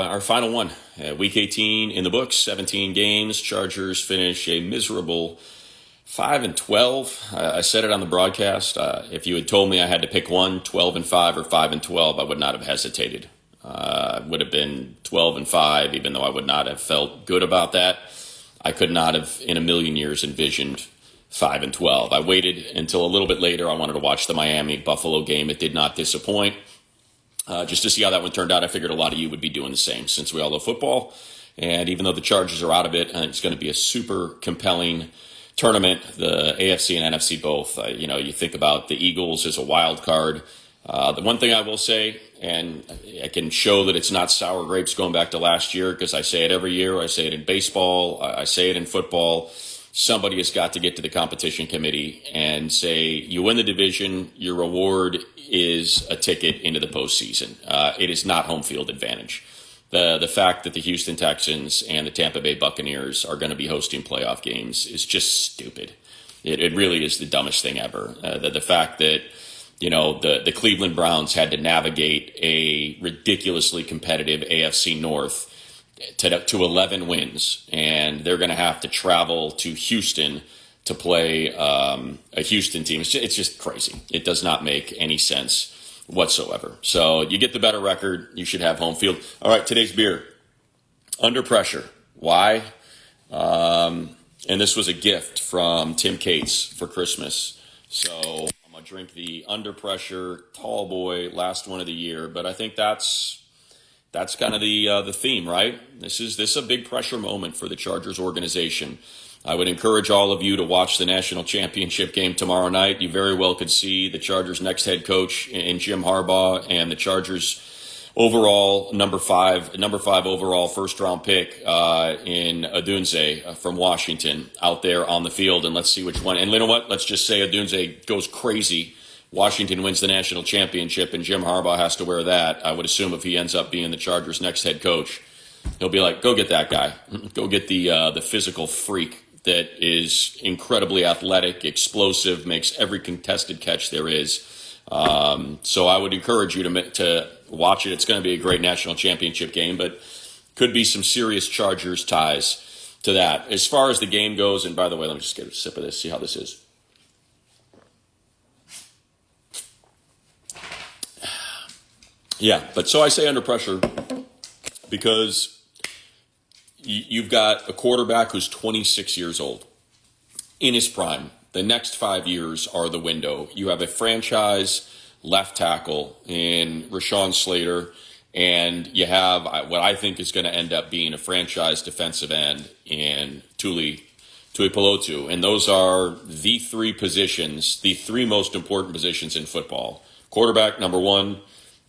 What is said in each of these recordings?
our final one. Week 18 in the books, 17 games. Chargers finish a miserable 5-12. I said it on the broadcast. If you had told me I had to pick one, 12-5 or 5-12, I would not have hesitated. Would have been 12-5, even though I would not have felt good about that. I could not have in a million years envisioned 5-12. I waited until a little bit later. I wanted to watch the Miami-Buffalo game. It did not disappoint. Just to see how that one turned out, I figured a lot of you would be doing the same since we all love football. And even though the Chargers are out of it, it's going to be a super compelling tournament. The AFC and NFC both. You think about the Eagles as a wild card. The one thing I will say, and I can show that it's not sour grapes going back to last year because I say it every year. I say it in baseball. I say it in football. Somebody has got to get to the competition committee and say, you win the division, your reward is a ticket into the postseason. It is not home field advantage. The fact that the Houston Texans and the Tampa Bay Buccaneers are going to be hosting playoff games is just stupid. It really is the dumbest thing ever. The fact that the Cleveland Browns had to navigate a ridiculously competitive AFC North to 11 wins, and they're going to have to travel to Houston to play a Houston team. It's just crazy. It does not make any sense whatsoever. So you get the better record, you should have home field. All right, today's beer, Under Pressure. Why? And this was a gift from Tim Cates for Christmas. So I'm going to drink the Under Pressure Tall Boy, last one of the year. But I think that's kind of the theme, right? This is a big pressure moment for the Chargers organization. I would encourage all of you to watch the national championship game tomorrow night. You very well could see the Chargers' next head coach in Jim Harbaugh and the Chargers' overall number five overall first round pick in Odunze from Washington out there on the field. And let's see which one. And you know what? Let's just say Odunze goes crazy. Washington wins the national championship and Jim Harbaugh has to wear that. I would assume if he ends up being the Chargers' next head coach, he'll be like, go get that guy. Go get the physical freak that is incredibly athletic, explosive, makes every contested catch there is. So I would encourage you to watch it. It's going to be a great national championship game, but could be some serious Chargers ties to that. As far as the game goes, and by the way, let me just get a sip of this, see how this is. Yeah, but so I say Under Pressure because you've got a quarterback who's 26 years old in his prime. The next 5 years are the window. You have a franchise left tackle in Rashawn Slater, and you have what I think is going to end up being a franchise defensive end in Tuipulotu. And those are the three positions, the three most important positions in football. Quarterback, number one,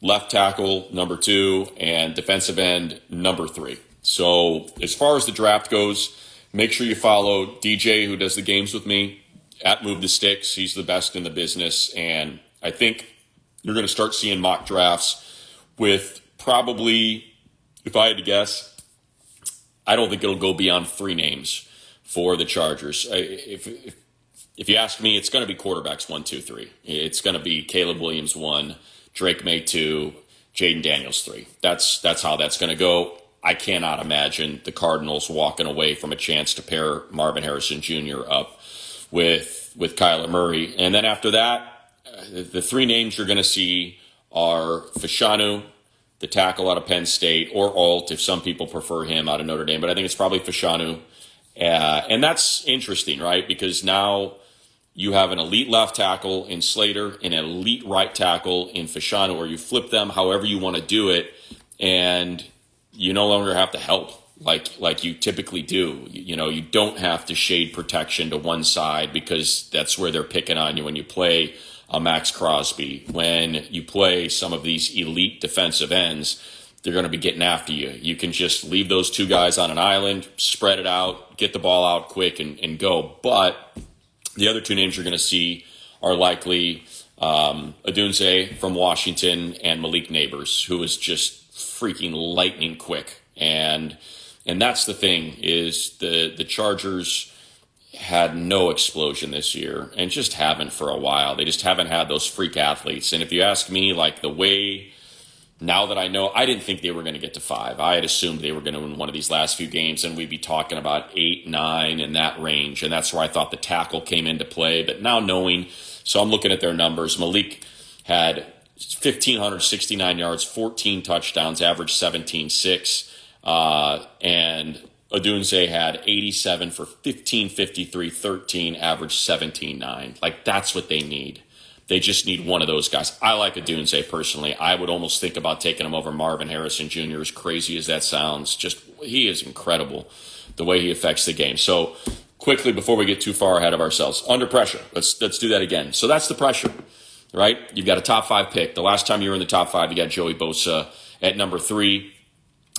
left tackle, number two, and defensive end, number three. So as far as the draft goes, make sure you follow DJ, who does the games with me, at Move the Sticks. He's the best in the business. And I think you're going to start seeing mock drafts with probably, if I had to guess, I don't think it'll go beyond 3 names for the Chargers. If you ask me, it's going to be quarterbacks 1, 2, 3. It's going to be Caleb Williams 1, Drake May 2, Jaden Daniels 3. That's how that's going to go. I cannot imagine the Cardinals walking away from a chance to pair Marvin Harrison Jr. up with Kyler Murray. And then after that, the 3 names you're going to see are Fashanu, the tackle out of Penn State, or Alt, if some people prefer him, out of Notre Dame. But I think it's probably Fashanu. And that's interesting, right? Because now you have an elite left tackle in Slater and an elite right tackle in Fashanu, or you flip them however you want to do it, and you no longer have to help like you typically do. You don't have to shade protection to one side because that's where they're picking on you when you play a Max Crosby. When you play some of these elite defensive ends, they're going to be getting after you. You can just leave those 2 guys on an island, spread it out, get the ball out quick and go. But the other 2 names you're going to see are likely Odunze from Washington and Malik Neighbors, who is just freaking lightning quick. And that's the thing, is the Chargers had no explosion this year and just haven't for a while. They just haven't had those freak athletes. And if you ask me, like, the way now that I know, I didn't think they were going to get to 5. I had assumed they were going to win one of these last few games, and we'd be talking about 8, 9 in that range. And that's where I thought the tackle came into play. But now knowing, so I'm looking at their numbers. Malik had 1,569 yards, 14 touchdowns, average 17.6. And Odunze had 87 for 1,553, 13, average 17.9. Like, that's what they need. They just need one of those guys. I like Odunze personally. I would almost think about taking him over Marvin Harrison Jr., as crazy as that sounds. Just, he is incredible, the way he affects the game. So, quickly, before we get too far ahead of ourselves, under pressure. Let's do that again. So that's the pressure, right? You've got a top 5 pick. The last time you were in the top 5, you got Joey Bosa at number 3.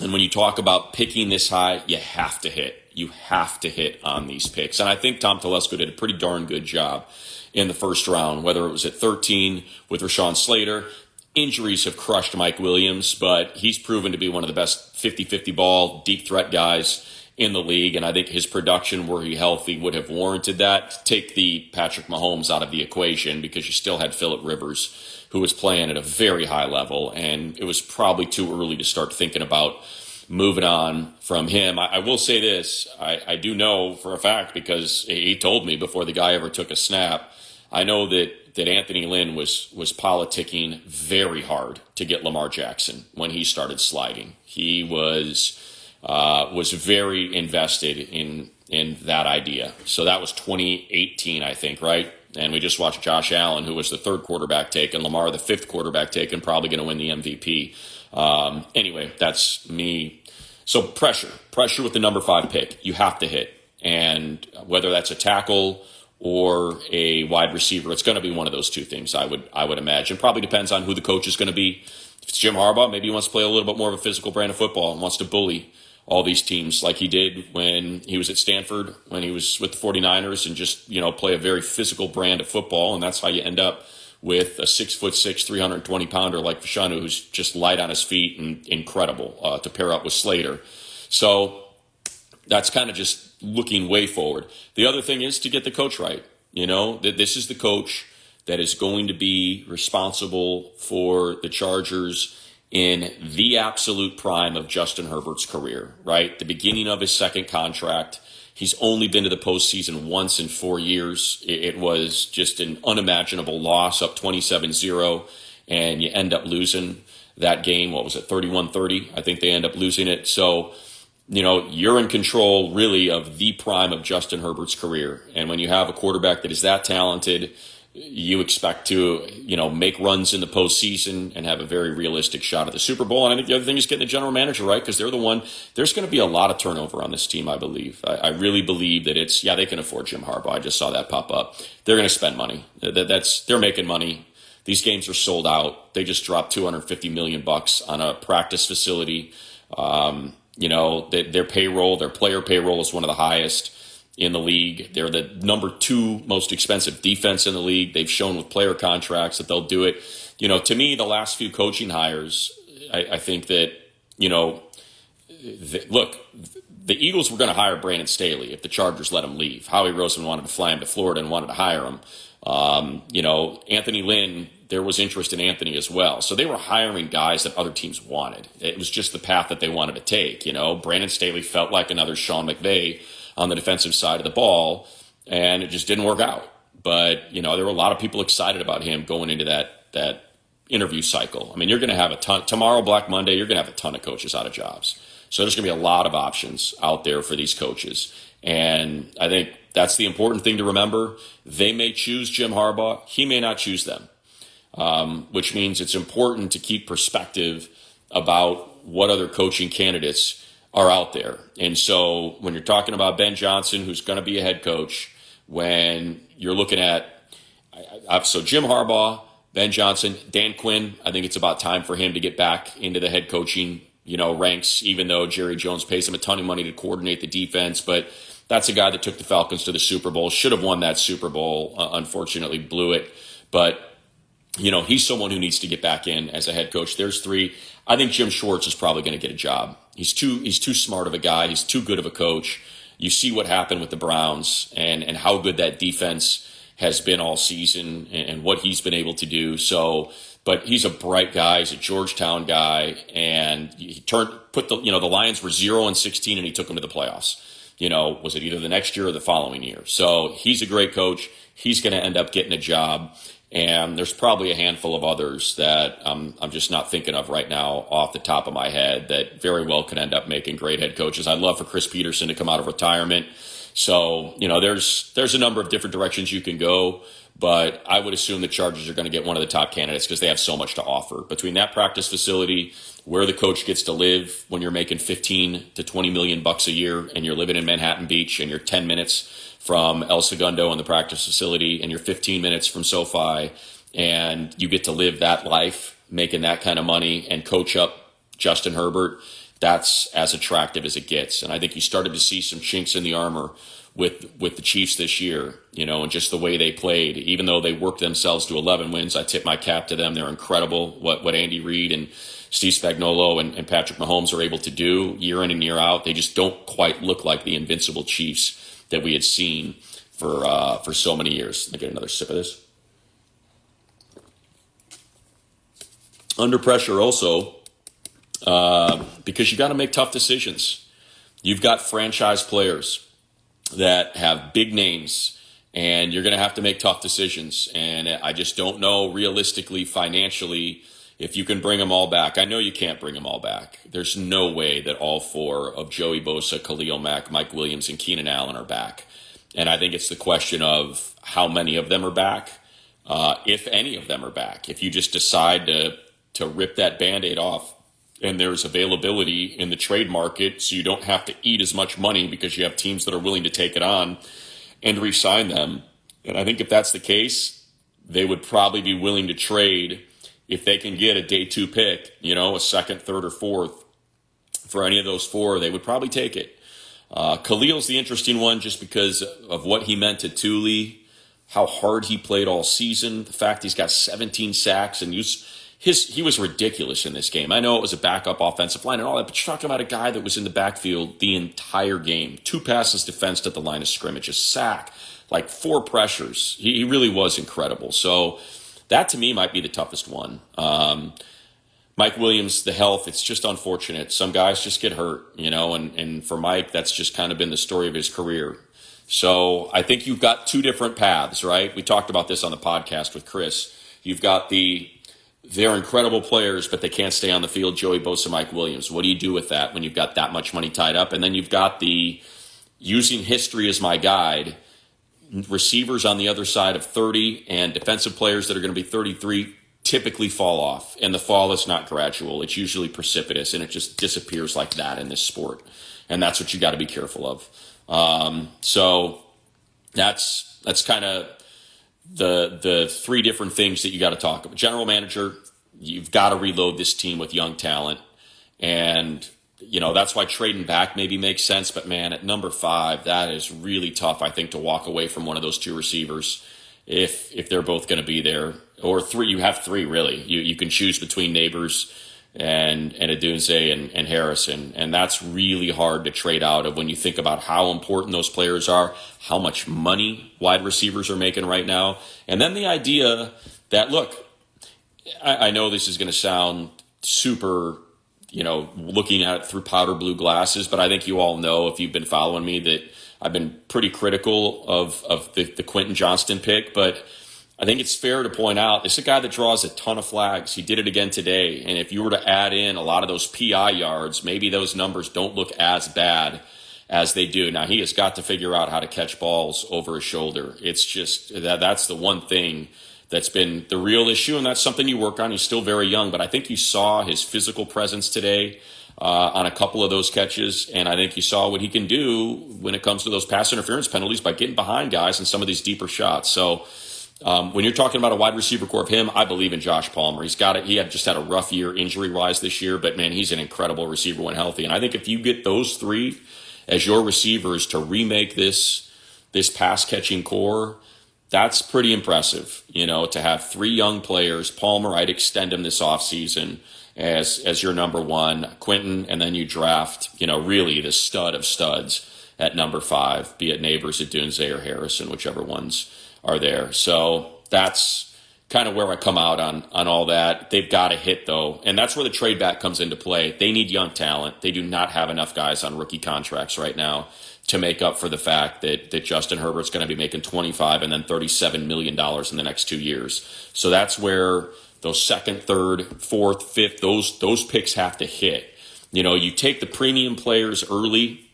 And when you talk about picking this high, you have to hit. You have to hit on these picks. And I think Tom Telesco did a pretty darn good job in the first round, whether it was at 13 with Rashawn Slater. Injuries have crushed Mike Williams, but he's proven to be one of the best 50-50 ball, deep threat guys in the league. And I think his production, were he healthy, would have warranted that. Take the Patrick Mahomes out of the equation, because you still had Phillip Rivers, who was playing at a very high level. And it was probably too early to start thinking about moving on from him. I will say this. I do know for a fact, because he told me before the guy ever took a snap, I know that Anthony Lynn was politicking very hard to get Lamar Jackson when he started sliding. He was very invested in that idea. So that was 2018, I think, right? And we just watched Josh Allen, who was the 3rd quarterback taken, Lamar the 5th quarterback taken, probably going to win the MVP. Anyway, that's me. So pressure with the number 5 pick. You have to hit. And whether that's a tackle or a wide receiver, it's going to be one of those two things, I would imagine. Probably depends on who the coach is going to be. If it's Jim Harbaugh, maybe he wants to play a little bit more of a physical brand of football and wants to bully all these teams like he did when he was at Stanford, when he was with the 49ers, and just, play a very physical brand of football. And that's how you end up with a 6'6", 320-pounder like Fashanu, who's just light on his feet and incredible to pair up with Slater. So that's kind of just looking way forward. The other thing is to get the coach right. That this is the coach that is going to be responsible for the Chargers in the absolute prime of Justin Herbert's career, right? The beginning of his second contract. He's only been to the postseason once in 4 years. It was just an unimaginable loss, up 27-0, and you end up losing that game. What was it, 31-30? I think they end up losing it. So, you're in control, really, of the prime of Justin Herbert's career. And when you have a quarterback that is that talented, you expect to, make runs in the postseason and have a very realistic shot at the Super Bowl. And I think the other thing is getting the general manager right, because they're the one. There's going to be a lot of turnover on this team, I believe. I really believe that they can afford Jim Harbaugh. I just saw that pop up. They're going to spend money. They're making money. These games are sold out. They just dropped $250 million on a practice facility. Their payroll, their player payroll is one of the highest in the league. They're the number 2 most expensive defense in the league. They've shown with player contracts that they'll do it. To me, the last few coaching hires, I think that, look, the Eagles were going to hire Brandon Staley if the Chargers let him leave. Howie Roseman wanted to fly him to Florida and wanted to hire him. Anthony Lynn, there was interest in Anthony as well. So they were hiring guys that other teams wanted. It was just the path that they wanted to take. Brandon Staley felt like another Sean McVay on the defensive side of the ball, and it just didn't work out. But, there were a lot of people excited about him going into that interview cycle. I mean, you're going to have a ton, tomorrow, Black Monday, you're going to have a ton of coaches out of jobs. So there's going to be a lot of options out there for these coaches. And I think that's the important thing to remember. They may choose Jim Harbaugh. He may not choose them, which means it's important to keep perspective about what other coaching candidates are out there. And so when you're talking about Ben Johnson, who's going to be a head coach, when you're looking at, so Jim Harbaugh, Ben Johnson, Dan Quinn, I think it's about time for him to get back into the head coaching, ranks, even though Jerry Jones pays him a ton of money to coordinate the defense. But that's a guy that took the Falcons to the Super Bowl, should have won that Super Bowl, unfortunately blew it. But, he's someone who needs to get back in as a head coach. There's 3. I think Jim Schwartz is probably going to get a job. He's too smart of a guy. He's too good of a coach. You see what happened with the Browns and how good that defense has been all season and what he's been able to do. So but he's a bright guy. He's a Georgetown guy, and he put the Lions were 0-16, and he took them to the playoffs. Was it either the next year or the following year? So he's a great coach. He's going to end up getting a job. And there's probably a handful of others that I'm just not thinking of right now off the top of my head that very well could end up making great head coaches. I'd love for Chris Peterson to come out of retirement. So, there's a number of different directions you can go, but I would assume the Chargers are going to get one of the top candidates because they have so much to offer. Between that practice facility, where the coach gets to live when you're making 15 to 20 million bucks a year and you're living in Manhattan Beach and you're 10 minutes from El Segundo in the practice facility and you're 15 minutes from SoFi, and you get to live that life, making that kind of money and coach up Justin Herbert, that's as attractive as it gets. And I think you started to see some chinks in the armor with the Chiefs this year, and just the way they played. Even though they worked themselves to 11 wins, I tip my cap to them. They're incredible. What Andy Reid and Steve Spagnuolo and Patrick Mahomes are able to do year in and year out, they just don't quite look like the invincible Chiefs that we had seen for so many years. Let me get another sip of this. Under pressure also, because you got to make tough decisions. You've got franchise players that have big names, and you're going to have to make tough decisions. And I just don't know realistically, financially, if you can bring them all back. I know you can't bring them all back. There's no way that all four of Joey Bosa, Khalil Mack, Mike Williams, and Keenan Allen are back. And I think it's the question of how many of them are back, if any of them are back. If you just decide to rip that Band-Aid off and there's availability in the trade market so you don't have to eat as much money because you have teams that are willing to take it on and re-sign them. And I think if that's the case, they would probably be willing to trade if they can get a day 2 pick, a second, third, or fourth for any of those four. They would probably take it. Khalil's the interesting one just because of what he meant to Thule, how hard he played all season, the fact he's got 17 sacks, and he was ridiculous in this game. I know it was a backup offensive line and all that, but you're talking about a guy that was in the backfield the entire game. 2 passes defensed at the line of scrimmage, a sack, like 4 pressures. He really was incredible. So that to me might be the toughest one. Mike Williams, the health, it's just unfortunate. Some guys just get hurt, and for Mike, that's just kind of been the story of his career. So I think you've got 2 different paths, right? We talked about this on the podcast with Chris. You've got they're incredible players, but they can't stay on the field, Joey Bosa, Mike Williams. What do you do with that when you've got that much money tied up? And then you've got using history as my guide, receivers on the other side of 30 and defensive players that are going to be 33 typically fall off. And the fall is not gradual. It's usually precipitous, and it just disappears like that in this sport. And that's what you got to be careful of. So that's kind of the 3 different things that you got to talk about. General manager, you've got to reload this team with young talent. And that's why trading back maybe makes sense. But, man, at number 5, that is really tough, I think, to walk away from one of those 2 receivers if they're both going to be there. Or 3, you have 3, really. You can choose between Neighbors and Adunze and Harrison. And that's really hard to trade out of when you think about how important those players are, how much money wide receivers are making right now. And then the idea that, look, I know this is going to sound super looking at it through powder blue glasses, but I think you all know, if you've been following me, that I've been pretty critical of the Quentin Johnston pick. But I think it's fair to point out, this is a guy that draws a ton of flags. He did it again today. And if you were to add in a lot of those PI yards, maybe those numbers don't look as bad as they do. Now, he has got to figure out how to catch balls over his shoulder. It's just that's the one thing that's been the real issue, and that's something you work on. He's still very young, but I think you saw his physical presence today on a couple of those catches, and I think you saw what he can do when it comes to those pass interference penalties by getting behind guys in some of these deeper shots. So when you're talking about a wide receiver core of him, I believe in Josh Palmer. He had just had a rough year injury-wise this year, but, man, he's an incredible receiver when healthy. And I think if you get those 3 as your receivers to remake this pass-catching core, that's pretty impressive, to have 3 young players. Palmer, I'd extend him this offseason as your number 1. Quentin, and then you draft, really the stud of studs at number 5, be it Neighbors, Adunze, or Harrison, whichever ones are there. So that's kind of where I come out on all that. They've got to hit, though, and that's where the trade back comes into play. They need young talent. They do not have enough guys on rookie contracts right now to make up for the fact that Justin Herbert's going to be making $25 and then $37 million in the next 2 years. So that's where those second, third, fourth, fifth, those picks have to hit. You take the premium players early,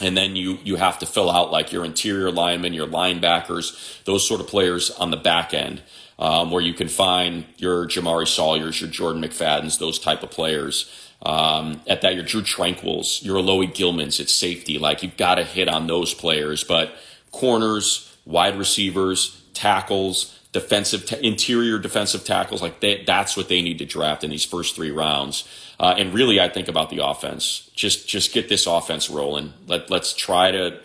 and then you have to fill out like your interior linemen, your linebackers, those sort of players on the back end, where you can find your Jamari Sawyers, your Jordan McFadden's, those type of players. At that, your Drew Tranquils, your Alohi Gilmans at safety. Like, you've got to hit on those players. But corners, wide receivers, tackles, interior defensive tackles, that's what they need to draft in these first 3 rounds. And really, I think about the offense. Just get this offense rolling. Let's try to,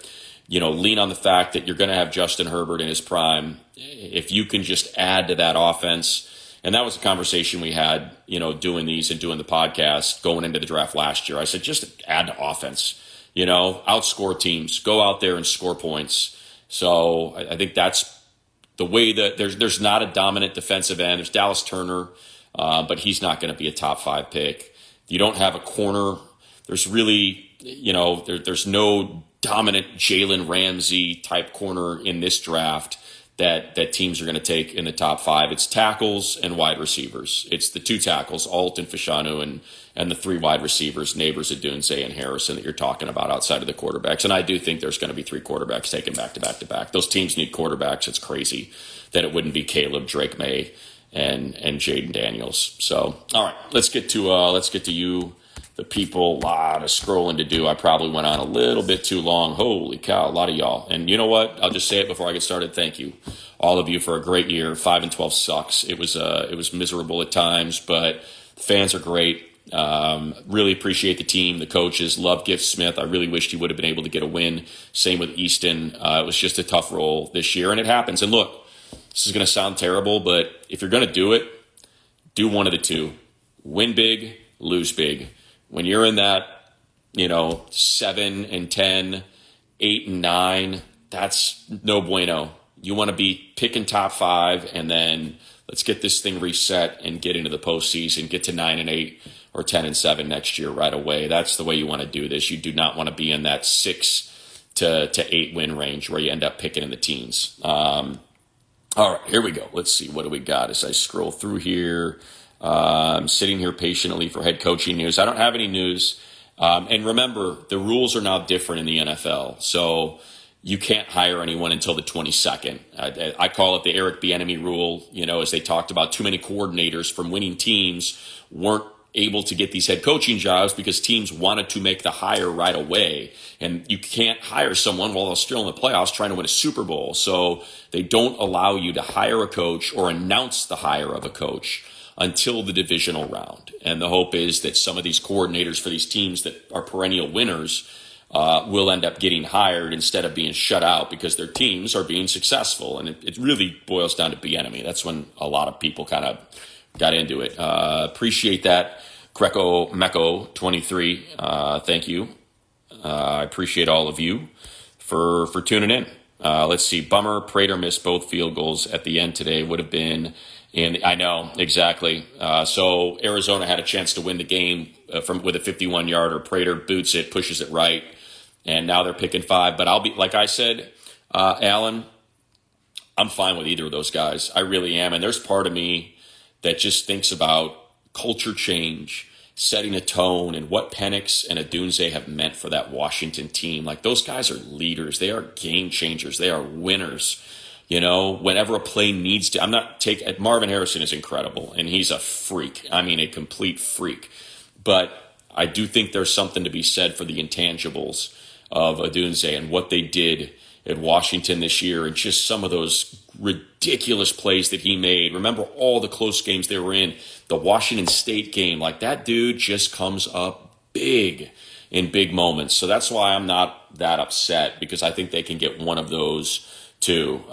lean on the fact that you're going to have Justin Herbert in his prime. If you can just add to that offense. And that was a conversation we had, doing these and doing the podcast going into the draft last year. I said, just add to offense, outscore teams, go out there and score points. So I think that's the way that there's not a dominant defensive end. There's Dallas Turner, but he's not going to be a top 5 pick. You don't have a corner. There's really, there's no dominant Jalen Ramsey type corner in this draft that teams are going to take in the top 5. It's tackles and wide receivers. It's the 2 tackles, Alt and Fashanu, and the 3 wide receivers, Neighbors, Adunze, and Harrison that you're talking about outside of the quarterbacks. And I do think there's going to be 3 quarterbacks taken back to back to back. Those teams need quarterbacks. It's crazy that it wouldn't be Caleb, Drake May, and Jaden Daniels. So, all right, let's get to you, the people. A lot of scrolling to do. I probably went on a little bit too long. Holy cow, a lot of y'all. And you know what? I'll just say it before I get started. Thank you, all of you, for a great year. 5-12 sucks. It was miserable at times, but fans are great. Really appreciate the team, the coaches. Love Gift Smith. I really wished he would have been able to get a win. Same with Easton. It was just a tough role this year, and it happens. And look, this is going to sound terrible, but if you're going to do it, do one of the 2. Win big, lose big. When you're in that, 7 and 10, 8 and 9, that's no bueno. You want to be picking top 5, and then let's get this thing reset and get into the postseason, get to 9 and 8 or 10 and 7 next year right away. That's the way you want to do this. You do not want to be in that 6 to 8 win range where you end up picking in the teens. All right, here we go. Let's see. What do we got as I scroll through here? I'm sitting here patiently for head coaching news. I don't have any news. And remember, the rules are now different in the NFL. So you can't hire anyone until the 22nd. I call it the Eric Bieniemy rule. As they talked about, too many coordinators from winning teams weren't able to get these head coaching jobs because teams wanted to make the hire right away. And you can't hire someone while they're still in the playoffs trying to win a Super Bowl. So they don't allow you to hire a coach or announce the hire of a coach until the divisional round. And the hope is that some of these coordinators for these teams that are perennial winners will end up getting hired instead of being shut out because their teams are being successful. And it really boils down to Bieniemy. That's when a lot of people kind of got into it. Appreciate that. Greco Mecco 23. Thank you. I appreciate all of you for tuning in. Let's see. Bummer. Prater missed both field goals at the end today. Would have been. And I know exactly. So Arizona had a chance to win the game with a 51-yarder. Prater boots it, pushes it right, and now they're picking 5. But I'll be like I said, Alan. I'm fine with either of those guys. I really am. And there's part of me that just thinks about culture change, setting a tone, and what Penix and Adunze have meant for that Washington team. Like, those guys are leaders. They are game changers. They are winners. Whenever a play needs to, Marvin Harrison is incredible, and he's a freak. I mean, a complete freak. But I do think there's something to be said for the intangibles of Adunze and what they did at Washington this year, and just some of those ridiculous plays that he made. Remember all the close games they were in. The Washington State game, like, that dude just comes up big in big moments. So that's why I'm not that upset, because I think they can get one of those too.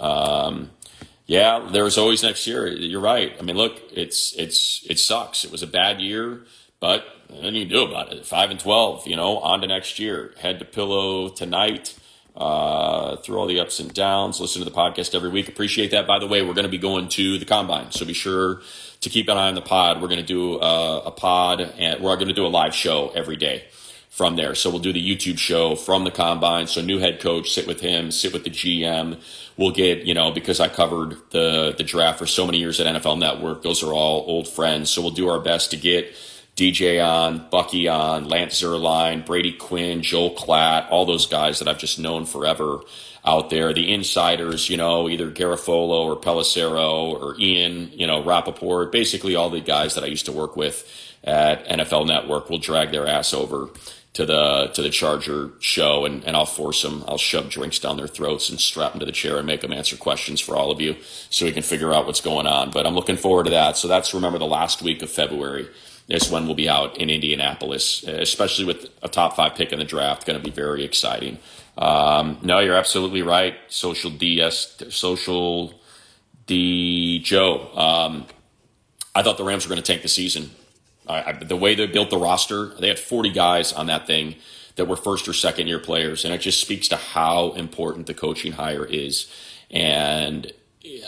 There's always next year. You're right. I mean, look, it sucks. It was a bad year, but nothing you can do about it. 5-12, on to next year. Head to pillow tonight. through all the ups and downs. Listen to the podcast every week. Appreciate that. By the way, we're going to be going to the Combine, so be sure to keep an eye on the pod. We're going to do a pod, and we're going to do a live show every day from there. So we'll do the YouTube show from the Combine. So new head coach, sit with him, sit with the GM. We'll get, because I covered the draft for so many years at NFL Network, those are all old friends. So we'll do our best to get DJ on, Bucky on, Lance Zierlein, Brady Quinn, Joel Klatt, all those guys that I've just known forever out there. The insiders, either Garofolo or Pelissero or Ian, Rappaport, basically all the guys that I used to work with at NFL Network will drag their ass over to the Charger show, and I'll force them. I'll shove drinks down their throats and strap them to the chair and make them answer questions for all of you so we can figure out what's going on. But I'm looking forward to that. So that's, remember, the last week of February is when we'll be out in Indianapolis, especially with a top 5 pick in the draft. Going to be very exciting. No, you're absolutely right. Social D Joe. I thought the Rams were going to tank the season. The way they built the roster, they had 40 guys on that thing that were first or second year players. And it just speaks to how important the coaching hire is. And you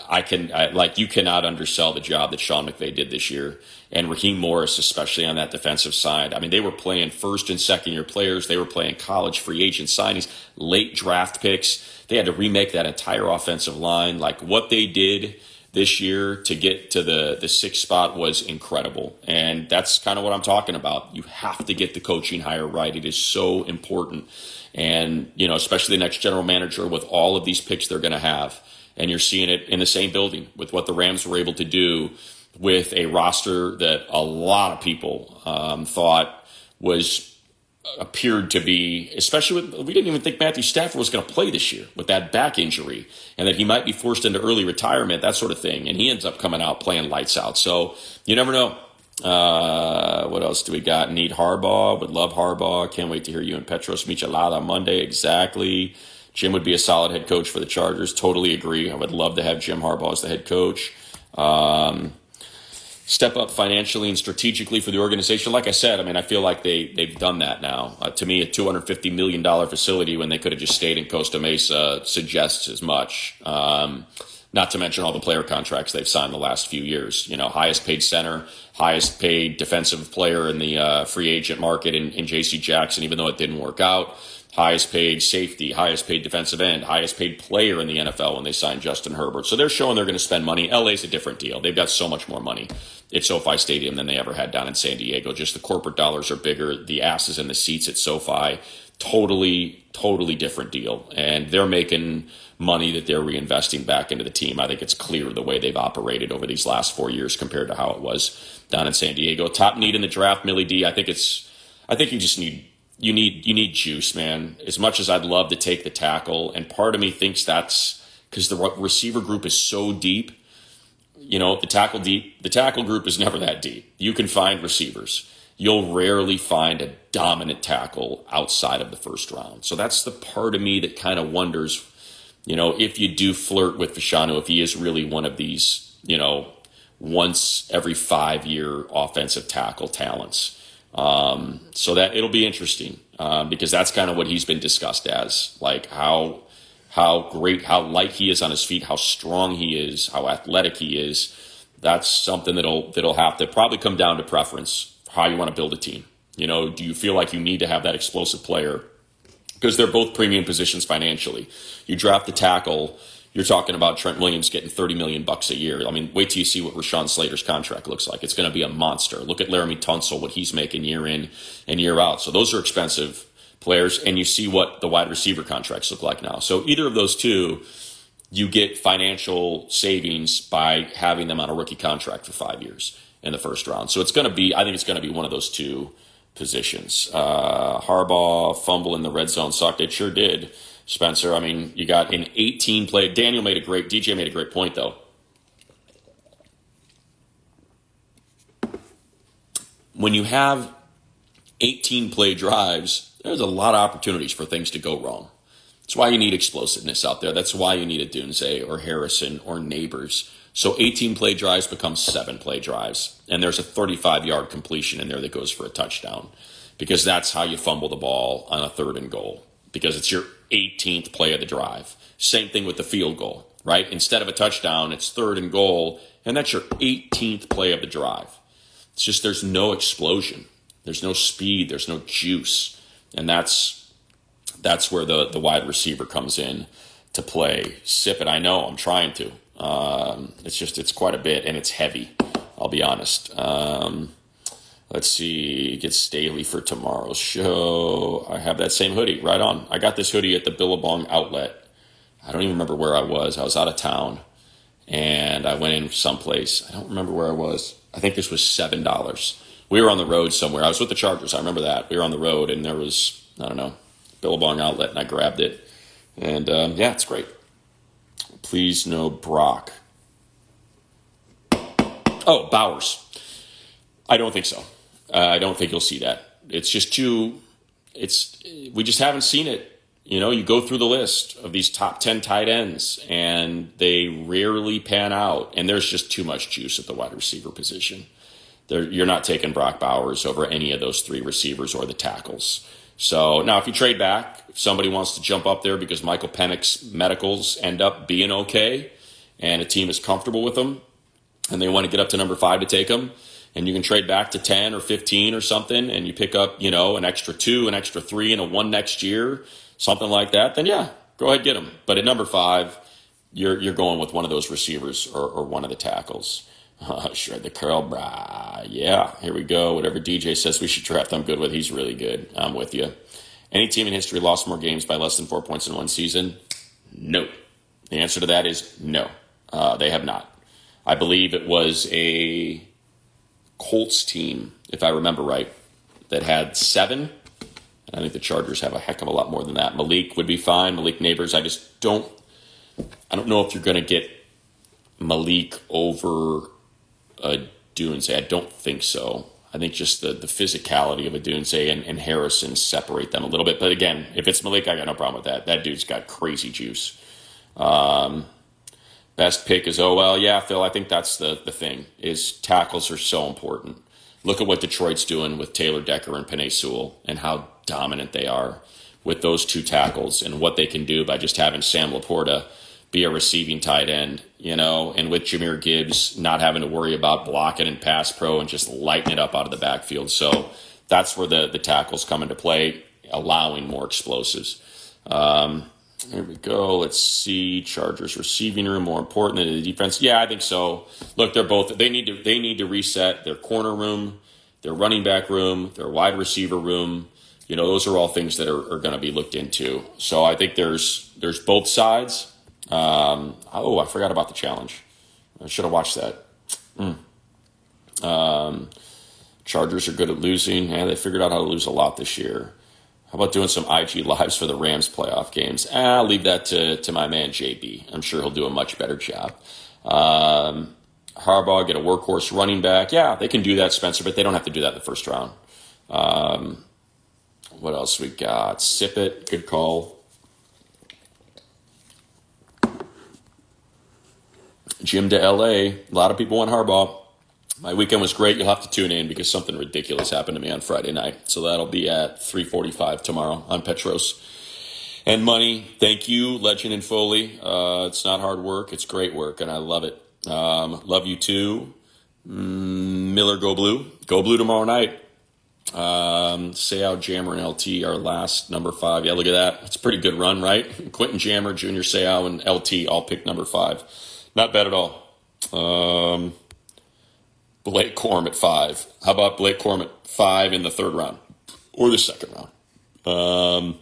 cannot undersell the job that Sean McVay did this year. And Raheem Morris, especially on that defensive side. I mean, they were playing first and second year players. They were playing college free agent signings, late draft picks. They had to remake that entire offensive line. Like, what they did this year to get to the 6th spot was incredible. And that's kind of what I'm talking about. You have to get the coaching hire right. It is so important. And, especially the next general manager with all of these picks they're going to have. And you're seeing it in the same building with what the Rams were able to do with a roster that a lot of people thought appeared to be, especially we didn't even think Matthew Stafford was going to play this year with that back injury and that he might be forced into early retirement, that sort of thing. And he ends up coming out playing lights out. So you never know. What else do we got? Need Harbaugh. Would love Harbaugh. Can't wait to hear you and Petros Michelada on Monday. Exactly. Jim would be a solid head coach for the Chargers. Totally agree. I would love to have Jim Harbaugh as the head coach. Step up financially and strategically for the organization. Like I said, I feel like they've done that now. To me, a $250 million facility when they could have just stayed in Costa Mesa suggests as much. Not to mention all the player contracts they've signed the last few years. Highest paid center, highest paid defensive player in the free agent market in J.C. Jackson, even though it didn't work out. Highest paid safety, highest paid defensive end, highest paid player in the NFL when they signed Justin Herbert. So they're showing they're going to spend money. LA's a different deal. They've got so much more money at SoFi Stadium than they ever had down in San Diego. Just the corporate dollars are bigger. The asses and the seats at SoFi, totally different deal. And they're making money that they're reinvesting back into the team. I think it's clear the way they've operated over these last 4 years compared to how it was down in San Diego. Top need in the draft, Millie D. I think you just need juice, man. As much as I'd love to take the tackle, and part of me thinks that's because the receiver group is so deep. The tackle group is never that deep. You can find receivers. You'll rarely find a dominant tackle outside of the first round. So that's the part of me that kind of wonders, if you do flirt with Fashanu, if he is really one of these, once every 5-year offensive tackle talents. So that it'll be interesting because that's kind of what he's been discussed as, like how great, how light he is on his feet, how strong he is, how athletic he is. That's something that'll have to probably come down to preference, how you want to build a team. Do you feel like you need to have that explosive player? Because they're both premium positions financially. You draft the tackle, you're talking about Trent Williams getting $30 million a year. Wait till you see what Rashawn Slater's contract looks like. It's going to be a monster. Look at Laramie Tunsil, what he's making year in and year out. So those are expensive players, and you see what the wide receiver contracts look like now. So either of those two, you get financial savings by having them on a rookie contract for 5 years in the first round. So I think it's going to be one of those two positions. Harbaugh fumble in the red zone sucked. It sure did. Spencer, you got an 18 play. DJ made a great point, though. When you have 18 play drives, there's a lot of opportunities for things to go wrong. That's why you need explosiveness out there. That's why you need a Dunze or Harrison or Neighbors. So 18 play drives become 7 play drives. And there's a 35-yard completion in there that goes for a touchdown. Because that's how you fumble the ball on a 3rd and goal. because it's your 18th play of the drive. Same thing with the field goal, right? Instead of a touchdown, it's 3rd and goal, and that's your 18th play of the drive. It's just there's no explosion. There's no speed. There's no juice. And that's where the wide receiver comes in to play. Sip it, I know. I'm trying to. It's quite a bit, and it's heavy. I'll be honest. Let's see. Get Staley for tomorrow's show. I have that same hoodie. Right on. I got this hoodie at the Billabong outlet. I don't even remember where I was. I was out of town, and I went in someplace. I don't remember where I was. I think this was $7. We were on the road somewhere. I was with the Chargers. I remember that. We were on the road, and there was, I don't know, Billabong outlet, and I grabbed it. And, yeah, it's great. Please, no Brock. Oh, Bowers. I don't think so. I don't think you'll see that. It's just we just haven't seen it. You know, you go through the list of these top 10 tight ends, and they rarely pan out. And there's just too much juice at the wide receiver position. You're not taking Brock Bowers over any of those 3 receivers or the tackles. So now if you trade back, if somebody wants to jump up there because Michael Penix's medicals end up being okay and a team is comfortable with them and they want to get up to number 5 to take them, and you can trade back to 10 or 15 or something, and you pick up, you know, an extra 2, an extra 3, and a 1 next year, something like that, then yeah, go ahead, get them. But at number 5, you're going with one of those receivers or one of the tackles. Shred the curl, brah. Yeah, here we go. Whatever DJ says we should draft, I'm good with. He's really good. I'm with you. Any team in history lost more games by less than 4 points in one season? No. The answer to that is no. They have not. I believe it was a Colts team, if I remember right, that had 7. I think the Chargers have a heck of a lot more than that. Malik would be fine. Malik Neighbors. I don't know if you're going to get Malik over a Dunze. I don't think so. I think just the physicality of a Dunze and Harrison separate them a little bit. But again, if it's Malik, I got no problem with that. That dude's got crazy juice. Best pick is, yeah, Phil, I think that's the thing, is tackles are so important. Look at what Detroit's doing with Taylor Decker and Penei Sewell and how dominant they are with those 2 tackles and what they can do by just having Sam Laporta be a receiving tight end, you know, and with Jahmyr Gibbs not having to worry about blocking and pass pro and just lighting it up out of the backfield. So that's where the tackles come into play, allowing more explosives. Here we go. Let's see. Chargers receiving room more important than the defense. Yeah, I think so. Look, they need to reset their corner room, their running back room, their wide receiver room. You know, those are all things that are going to be looked into. So I think there's both sides. I forgot about the challenge. I should have watched that. Chargers are good at losing. Yeah, they figured out how to lose a lot this year. How about doing some IG lives for the Rams playoff games? I'll leave that to my man JB. I'm sure he'll do a much better job. Harbaugh, get a workhorse running back. Yeah, they can do that, Spencer, but they don't have to do that in the first round. What else we got? Sip it. Good call. Jim to LA. A lot of people want Harbaugh. My weekend was great. You'll have to tune in because something ridiculous happened to me on Friday night. So that'll be at 3:45 tomorrow on Petros. And Money, thank you, Legend and Foley. It's not hard work. It's great work, and I love it. Love you too. Miller, go blue. Go blue tomorrow night. Seau, Jammer, and LT are last, number 5. Yeah, look at that. It's a pretty good run, right? Quentin Jammer, Junior Seau, and LT all picked number 5. Not bad at all. Blake Corum at 5. How about Blake Corum at 5 in the 3rd round or the 2nd round?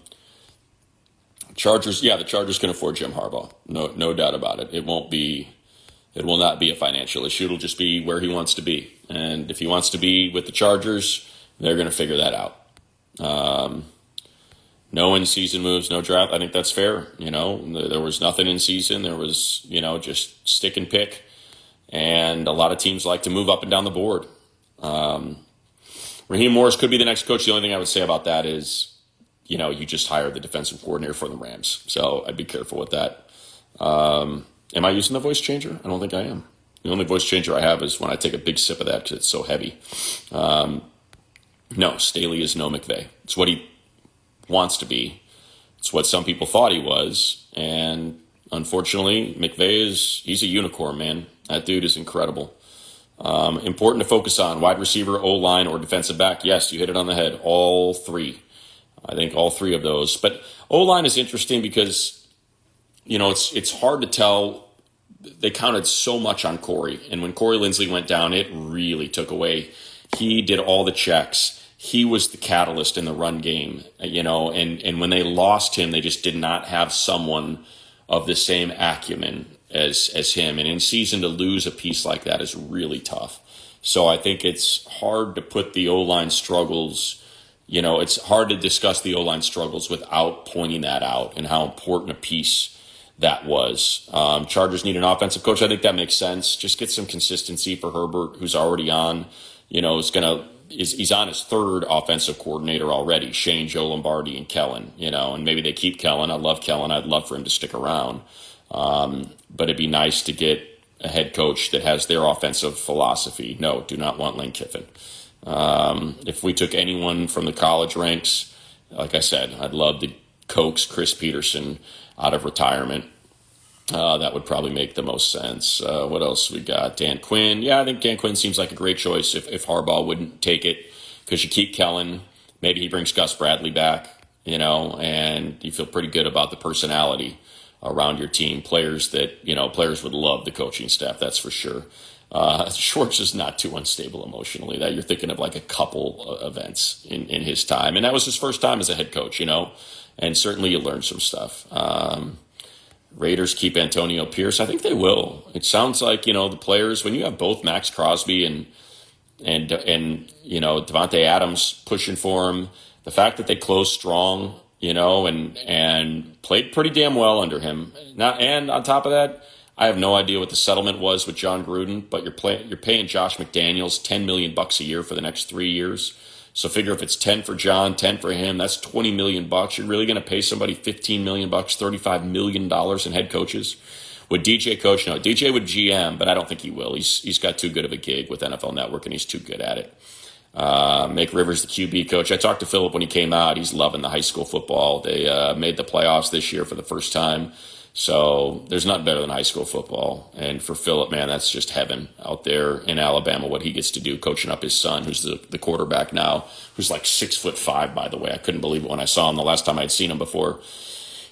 Chargers. Yeah, the Chargers can afford Jim Harbaugh. No doubt about it. It will not be a financial issue. It'll just be where he wants to be. And if he wants to be with the Chargers, they're going to figure that out. No in-season moves, no draft. I think that's fair. You know, there was nothing in season. There was, just stick and pick. And a lot of teams like to move up and down the board. Raheem Morris could be the next coach. The only thing I would say about that is, you just hired the defensive coordinator for the Rams. So I'd be careful with that. Am I using the voice changer? I don't think I am. The only voice changer I have is when I take a big sip of that because it's so heavy. No, Staley is no McVay. It's what he wants to be. It's what some people thought he was. And unfortunately, he's a unicorn, man. That dude is incredible. Important to focus on wide receiver, O-line, or defensive back. Yes, you hit it on the head. All three. I think all three of those. But O-line is interesting because, it's hard to tell. They counted so much on Corey. And when Corey Linsley went down, it really took away. He did all the checks. He was the catalyst in the run game, and when they lost him, they just did not have someone of the same acumen as him. And in season, to lose a piece like that is really tough. So I think it's hard to put the O-line struggles, it's hard to discuss the O-line struggles without pointing that out and how important a piece that was. Chargers need an offensive coach. I think that makes sense. Just get some consistency for Herbert, who's already on, he's on his third offensive coordinator already, Shane, Joe Lombardi, and Kellen, and maybe they keep Kellen. I love Kellen. I'd love for him to stick around. But it'd be nice to get a head coach that has their offensive philosophy. No, do not want Lane Kiffin. If we took anyone from the college ranks, like I said, I'd love to coax Chris Peterson out of retirement. That would probably make the most sense. What else we got? Dan Quinn. Yeah, I think Dan Quinn seems like a great choice if Harbaugh wouldn't take it, because you keep Kellen. Maybe he brings Gus Bradley back, and you feel pretty good about the personality around your team. Players would love the coaching staff, that's for sure. Schwartz is not too unstable emotionally. That you're thinking of like a couple events in his time. And that was his first time as a head coach, and certainly you learned some stuff. Raiders keep Antonio Pierce. I think they will. It sounds like, the players, when you have both Max Crosby and Devontae Adams pushing for him, the fact that they closed strong, and played pretty damn well under him. Now, and on top of that, I have no idea what the settlement was with John Gruden, but you're paying Josh McDaniels $10 million a year for the next 3 years. So figure if it's 10 for John, 10 for him, that's $20 million. You're really going to pay somebody $15 million, $35 million in head coaches. Would DJ coach? No, DJ would GM, but I don't think he will. He's got too good of a gig with NFL Network, and he's too good at it. Make Rivers the QB coach. I talked to Philip when he came out. He's loving the high school football. They made the playoffs this year for the first time. So there's nothing better than high school football. And for Philip, man, that's just heaven out there in Alabama, what he gets to do coaching up his son, who's the quarterback now, who's like 6'5", by the way. I couldn't believe it when I saw him the last time I'd seen him before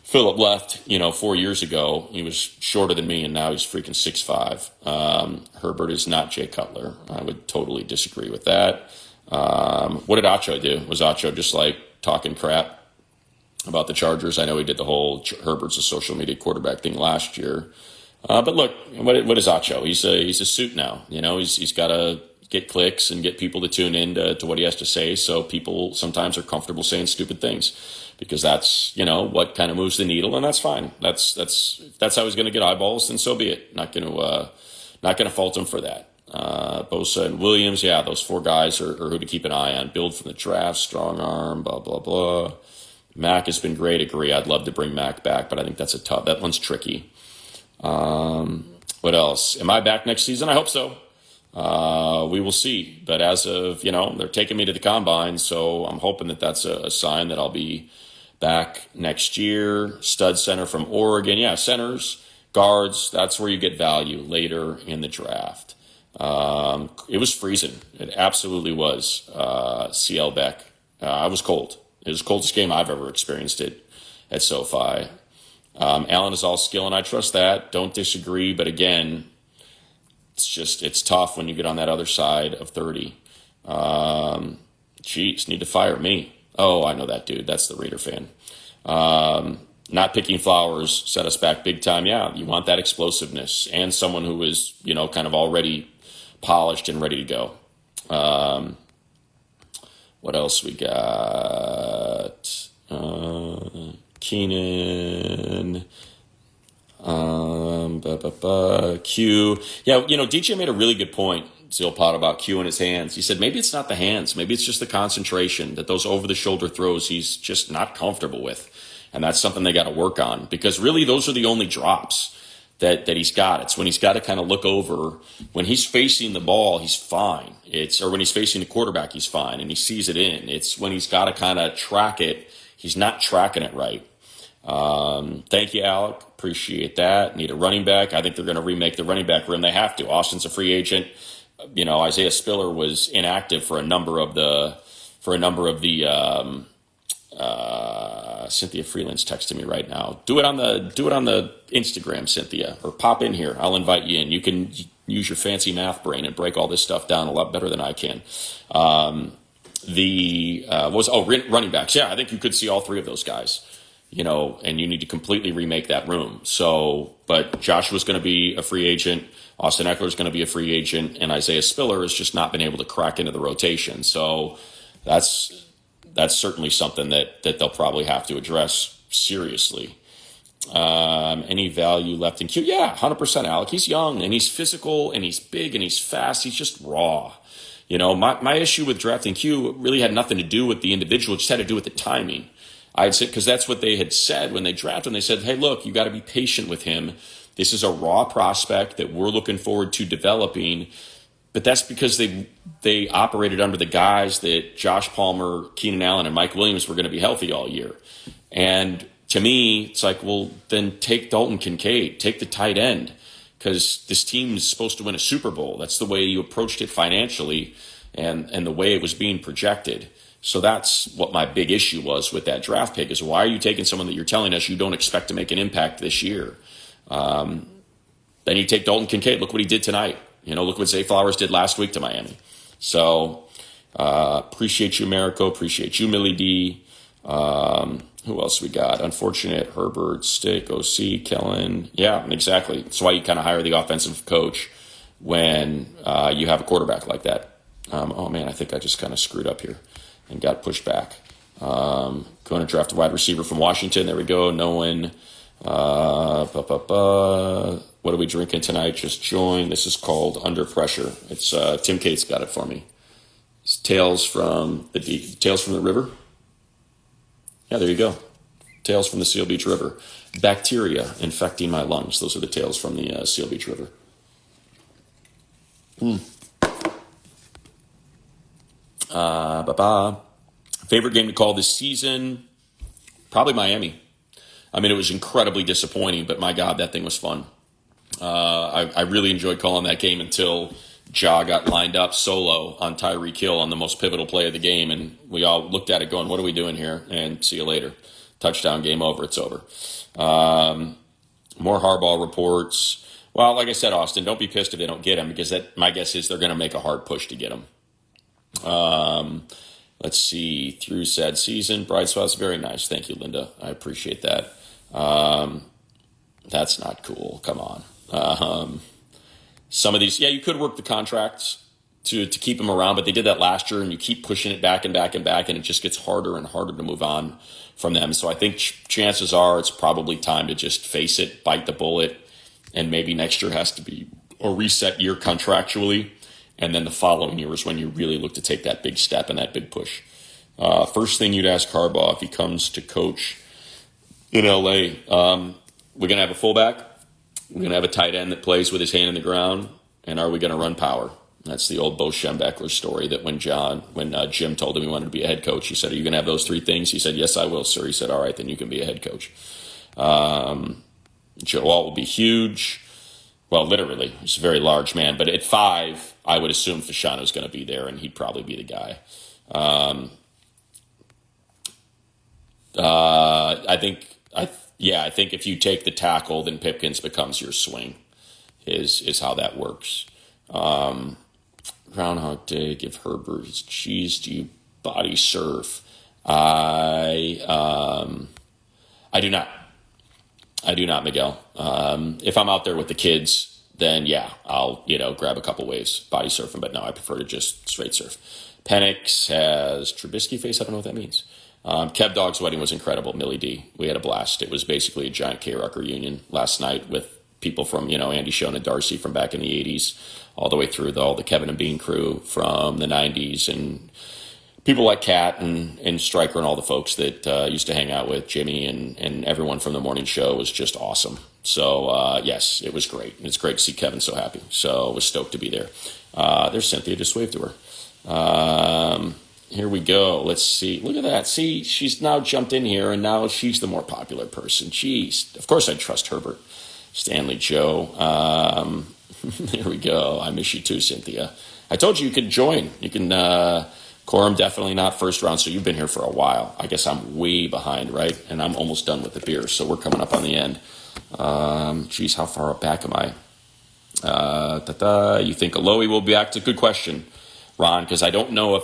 Philip left, 4 years ago. He was shorter than me, and now he's freaking 6'5". Herbert is not Jay Cutler. I would totally disagree with that. What did Acho do? Was Acho just like talking crap about the Chargers? I know he did the whole Herbert's a social media quarterback thing last year. But look, what is Acho? He's a suit now. He's got to get clicks and get people to tune in to what he has to say. So people sometimes are comfortable saying stupid things because that's, what kind of moves the needle, and that's fine. That's how he's going to get eyeballs, then so be it. Not going to fault him for that. Bosa and Williams, yeah, those four guys are who to keep an eye on. Build from the draft, strong arm, blah, blah, blah. Mac has been great. Agree. I'd love to bring Mac back, but I think that one's tricky. What else? Am I back next season? I hope so. We will see. But as of, they're taking me to the combine, so I'm hoping that that's a sign that I'll be back next year. Stud center from Oregon. Yeah, centers, guards, that's where you get value later in the draft. It was freezing. It absolutely was. CL Beck. I was cold. It was the coldest game I've ever experienced it at SoFi. Allen is all skill, and I trust that. Don't disagree, but again, it's tough when you get on that other side of 30. Need to fire me. Oh, I know that dude. That's the Raider fan. Not picking flowers set us back big time. Yeah, you want that explosiveness and someone who is, kind of already polished and ready to go. What else we got? Keenan. Q. Yeah, DJ made a really good point, Zilpot, about Q in his hands. He said maybe it's not the hands. Maybe it's just the concentration, that those over-the-shoulder throws he's just not comfortable with. And that's something they got to work on, because really those are the only drops that he's got. It's when he's got to kind of look over. When he's facing the ball, he's fine. Or when he's facing the quarterback, he's fine, and he sees it in. It's when he's got to kind of track it, he's not tracking it right. Thank you, Alec. Appreciate that. Need a running back. I think they're going to remake the running back room. They have to. Austin's a free agent. Isaiah Spiller was inactive for a number of the Cynthia Frelund's texting me right now. Do it on the Instagram, Cynthia, or pop in here. I'll invite you in. You can use your fancy math brain and break all this stuff down a lot better than I can. Running backs. Yeah, I think you could see all three of those guys. And you need to completely remake that room. So, but Joshua's going to be a free agent. Austin Eckler's going to be a free agent, and Isaiah Spiller has just not been able to crack into the rotation. So that's certainly something that they'll probably have to address seriously. Any value left in Q? Yeah, 100%, Alec. He's young, and he's physical, and he's big, and he's fast. He's just raw. My issue with drafting Q really had nothing to do with the individual. It just had to do with the timing. I'd say, because that's what they had said when they drafted him. They said, hey, look, you got to be patient with him. This is a raw prospect that we're looking forward to developing. But that's because they operated under the guise that Josh Palmer, Keenan Allen, and Mike Williams were going to be healthy all year. And to me, it's like, well, then take Dalton Kincaid, take the tight end, because this team is supposed to win a Super Bowl. That's the way you approached it financially and the way it was being projected. So that's what my big issue was with that draft pick, is why are you taking someone that you're telling us you don't expect to make an impact this year? Then you take Dalton Kincaid. Look what he did tonight. Look what Zay Flowers did last week to Miami. So appreciate you, Mariko. Appreciate you, Millie D. Who else we got? Unfortunate, Herbert, Stick, OC, Kellen. Yeah, exactly. That's why you kind of hire the offensive coach when you have a quarterback like that. Oh, man, I think I just kind of screwed up here and got pushed back. Going to draft a wide receiver from Washington. There we go. No one. What are we drinking tonight? Just join. This is called Under Pressure. It's Tim Cates got it for me. It's Tales from the River. Yeah, there you go. Tales from the Seal Beach River. Bacteria infecting my lungs. Those are the tales from the Seal Beach River. Favorite game to call this season? Probably Miami. I mean, it was incredibly disappointing, but my God, that thing was fun. I really enjoyed calling that game until Ja got lined up solo on Tyreek Hill on the most pivotal play of the game, and we all looked at it going, what are we doing here? And see you later. Touchdown, game over, it's over. More Harbaugh reports. Well, like I said, Austin, don't be pissed if they don't get him, because my guess is they're going to make a hard push to get him. Let's see. Through sad season. Bride spouse, very nice. Thank you, Linda. I appreciate that. That's not cool. Come on. Some of these, you could work the contracts to keep him around, but they did that last year, and you keep pushing it back and back and back, and it just gets harder and harder to move on from them. So I think chances are it's probably time to just face it, bite the bullet, and maybe next year has to be a reset year contractually. And then the following year is when you really look to take that big step and that big push. First thing you'd ask Harbaugh if he comes to coach in LA, we're going to have a fullback. We're going to have a tight end that plays with his hand in the ground. And are we going to run power? That's the old Bo Schembechler story that when Jim told him he wanted to be a head coach, he said, are you going to have those three things? He said, yes, I will, sir. He said, all right, then you can be a head coach. Joe Alt will be huge. Well, literally, he's a very large man. But at 5, I would assume Fashano's going to be there, and he'd probably be the guy. I think if you take the tackle, then Pipkins becomes your swing, is how that works. Groundhog Day, give Herbert his cheese. Do you body surf? I do not. I do not, Miguel. If I'm out there with the kids, then I'll grab a couple waves, body surfing. But no, I prefer to just straight surf. Penix has Trubisky face. I don't know what that means. Kev Dog's wedding was incredible. Millie D. We had a blast. It was basically a giant K-Rock reunion last night with people from Andy Schoen and Darcy from back in the 80s, all the way through all the Kevin and Bean crew from the 90s, and people like Kat and Stryker and all the folks that used to hang out with Jimmy and everyone from the morning show was just awesome. So, yes, it was great. It's great to see Kevin so happy. So I was stoked to be there. There's Cynthia. Just wave to her. Here we go. Let's see. Look at that. See, she's now jumped in here, and now she's the more popular person. Jeez. Of course I trust Herbert. Stanley Joe. Here we go. I miss you too, Cynthia. I told you could join. You can, Quorum, definitely not first round, so you've been here for a while. I guess I'm way behind, right? And I'm almost done with the beer, so we're coming up on the end. Geez, how far back am I? You think Alohi will be back? It's a good question, Ron, because I don't know if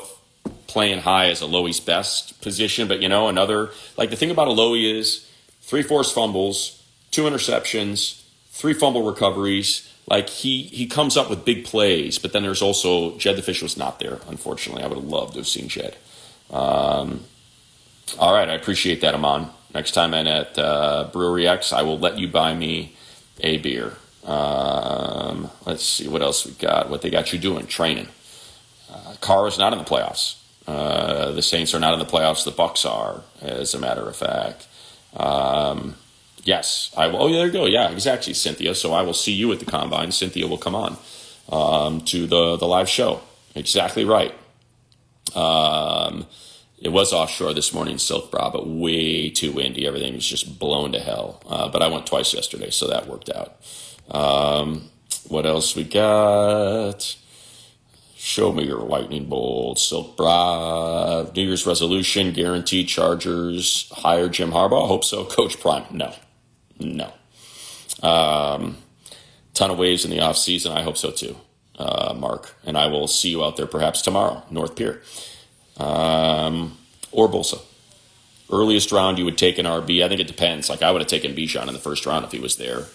playing high is Alohi's best position, but another, like the thing about Alohi is 3 forced fumbles, 2 interceptions, 3 fumble recoveries. Like he comes up with big plays, but then there's also Jed the Fish was not there, unfortunately. I would have loved to have seen Jed. All right, I appreciate that, Amon. Next time I'm at Brewery X, I will let you buy me a beer. Let's see what else we got. What they got you doing? Training. Carr is not in the playoffs. The Saints are not in the playoffs. The Bucks are, as a matter of fact. Yes, I will. Oh, there you go. Yeah, exactly, Cynthia. So I will see you at the Combine. Cynthia will come on to the live show. Exactly right. It was offshore this morning in Silk Bra, but way too windy. Everything was just blown to hell. But I went twice yesterday, so that worked out. What else we got? Show me your lightning bolt. Silk Bra. New Year's resolution, guaranteed Chargers. Hire Jim Harbaugh. Hope so. Coach Prime. No. Ton of waves in the off season. I hope so too, Mark. And I will see you out there perhaps tomorrow, North Pier. Or Bolsa. Earliest round you would take an RB. I think it depends. Like I would have taken Bijan in the first round if he was there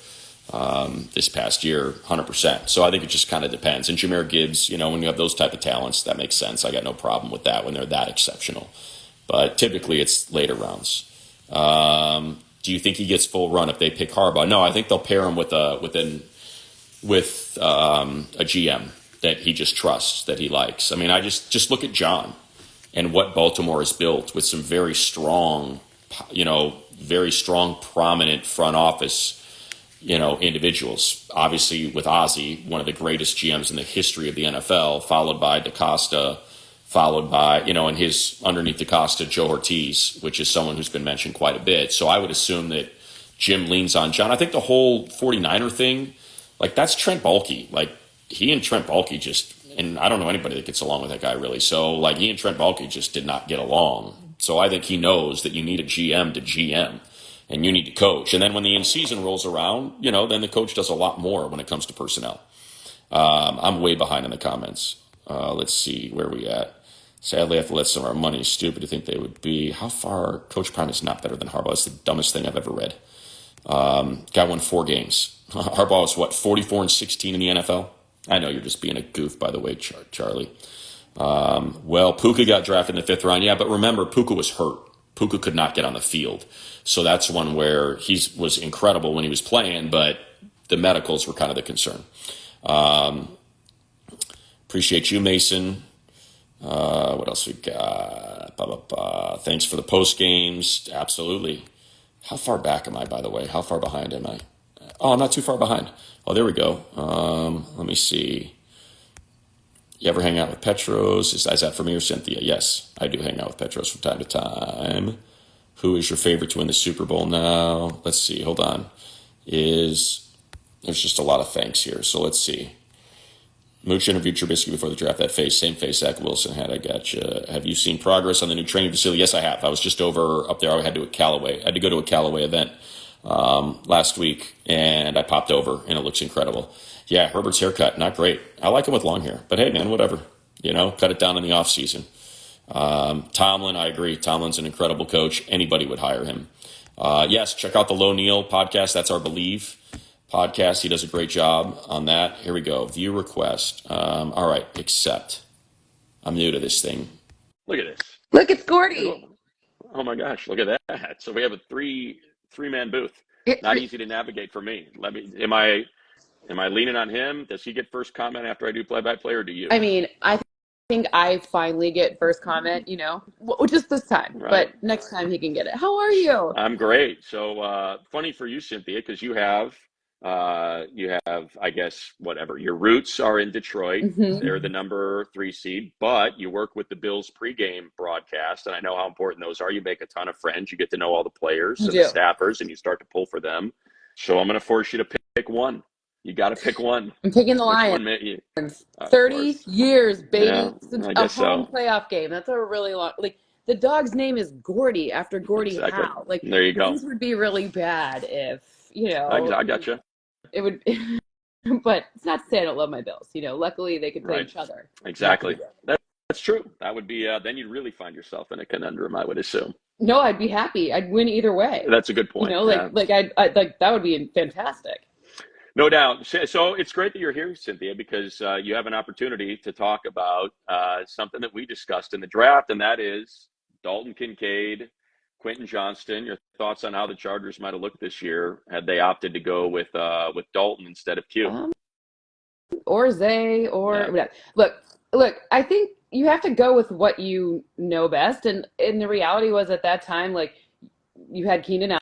this past year, 100%. So I think it just kind of depends. And Jahmyr Gibbs, when you have those type of talents, that makes sense. I got no problem with that when they're that exceptional. But typically it's later rounds. Do you think he gets full run if they pick Harbaugh? No, I think they'll pair him with a GM that he just trusts, that he likes. I mean, I just look at John and what Baltimore has built with some very strong, prominent front office, individuals. Obviously with Ozzie, one of the greatest GMs in the history of the NFL, followed by DaCosta, followed by, and his underneath DaCosta, Joe Ortiz, which is someone who's been mentioned quite a bit. So I would assume that Jim leans on John. I think the whole 49er thing, like that's Trent Baalke. Like he and Trent Baalke and I don't know anybody that gets along with that guy really. So like he and Trent Baalke just did not get along. So I think he knows that you need a GM to GM and you need to coach. And then when the in-season rolls around, then the coach does a lot more when it comes to personnel. I'm way behind in the comments. Let's see where we at. Sadly, I have to let some of our money. Stupid to think they would be. How far? Coach Prime is not better than Harbaugh. It's the dumbest thing I've ever read. Guy won 4 games. Harbaugh is 44-16 in the NFL? I know you're just being a goof, by the way, Charlie. Well, Puka got drafted in the 5th round. Yeah, but remember, Puka was hurt. Puka could not get on the field. So that's one where he was incredible when he was playing, but the medicals were kind of the concern. Appreciate you, Mason. What else we got? Thanks for the post games. Absolutely. How far back am I, by the way? How far behind am I? Oh, I'm not too far behind. Oh, there we go. Let me see. You ever hang out with Petros? Is that for me or Cynthia? Yes, I do hang out with Petros from time to time. Who is your favorite to win the Super Bowl now? Let's see. Hold on. There's just a lot of thanks here. So let's see. Mooch interviewed Trubisky before the draft. That same face Zach Wilson had. I gotcha. Have you seen progress on the new training facility? Yes, I have. I was just up there. I had to go to a Callaway event last week, and I popped over, and it looks incredible. Yeah, Herbert's haircut, not great. I like him with long hair, but hey, man, whatever. Cut it down in the off season. Tomlin, I agree. Tomlin's an incredible coach. Anybody would hire him. Yes, check out the Low Neal podcast. That's our Believe podcast. He does a great job on that. Here we go. View request. All right. Accept. I'm new to this thing. Look at this. Look, it's Gordy. Oh my gosh. Look at that. So we have a three-man booth. Not easy to navigate for me. Am I leaning on him? Does he get first comment after I do play-by-play, or do you? I mean, I think I finally get first comment, just this time. Right. But next time he can get it. How are you? I'm great. So funny for you, Cynthia, because you have You have, I guess, whatever. Your roots are in Detroit. They're the number 3 seed, but you work with the Bills pregame broadcast, and I know how important those are. You make a ton of friends. You get to know all the players You and the do. staffers, and you start to pull for them. So I'm going to force you to pick one. You got to pick one. I'm picking the Which Lions. one? You, 30 years, baby. Yeah, Since I a guess home so. playoff game. That's a really long. Like the dog's name is Gordy after Gordie Exactly. Howe. Like There you go. things would be really bad if I got you. it would. But it's not to say I don't love my Bills. Luckily they could play each other. Exactly. That's true. That would be. Then you'd really find yourself in a conundrum, I would assume. No, I'd be happy. I'd win either way. That's a good point. Like I like that would be fantastic. No doubt. So it's great that you're here, Cynthia, because you have an opportunity to talk about something that we discussed in the draft, and that is Dalton Kincaid, Quentin Johnston. Your thoughts on how the Chargers might have looked this year had they opted to go with Dalton instead of Q. Or Zay, or whatever. Look. I think you have to go with what you know best, and the reality was at that time, like you had Keenan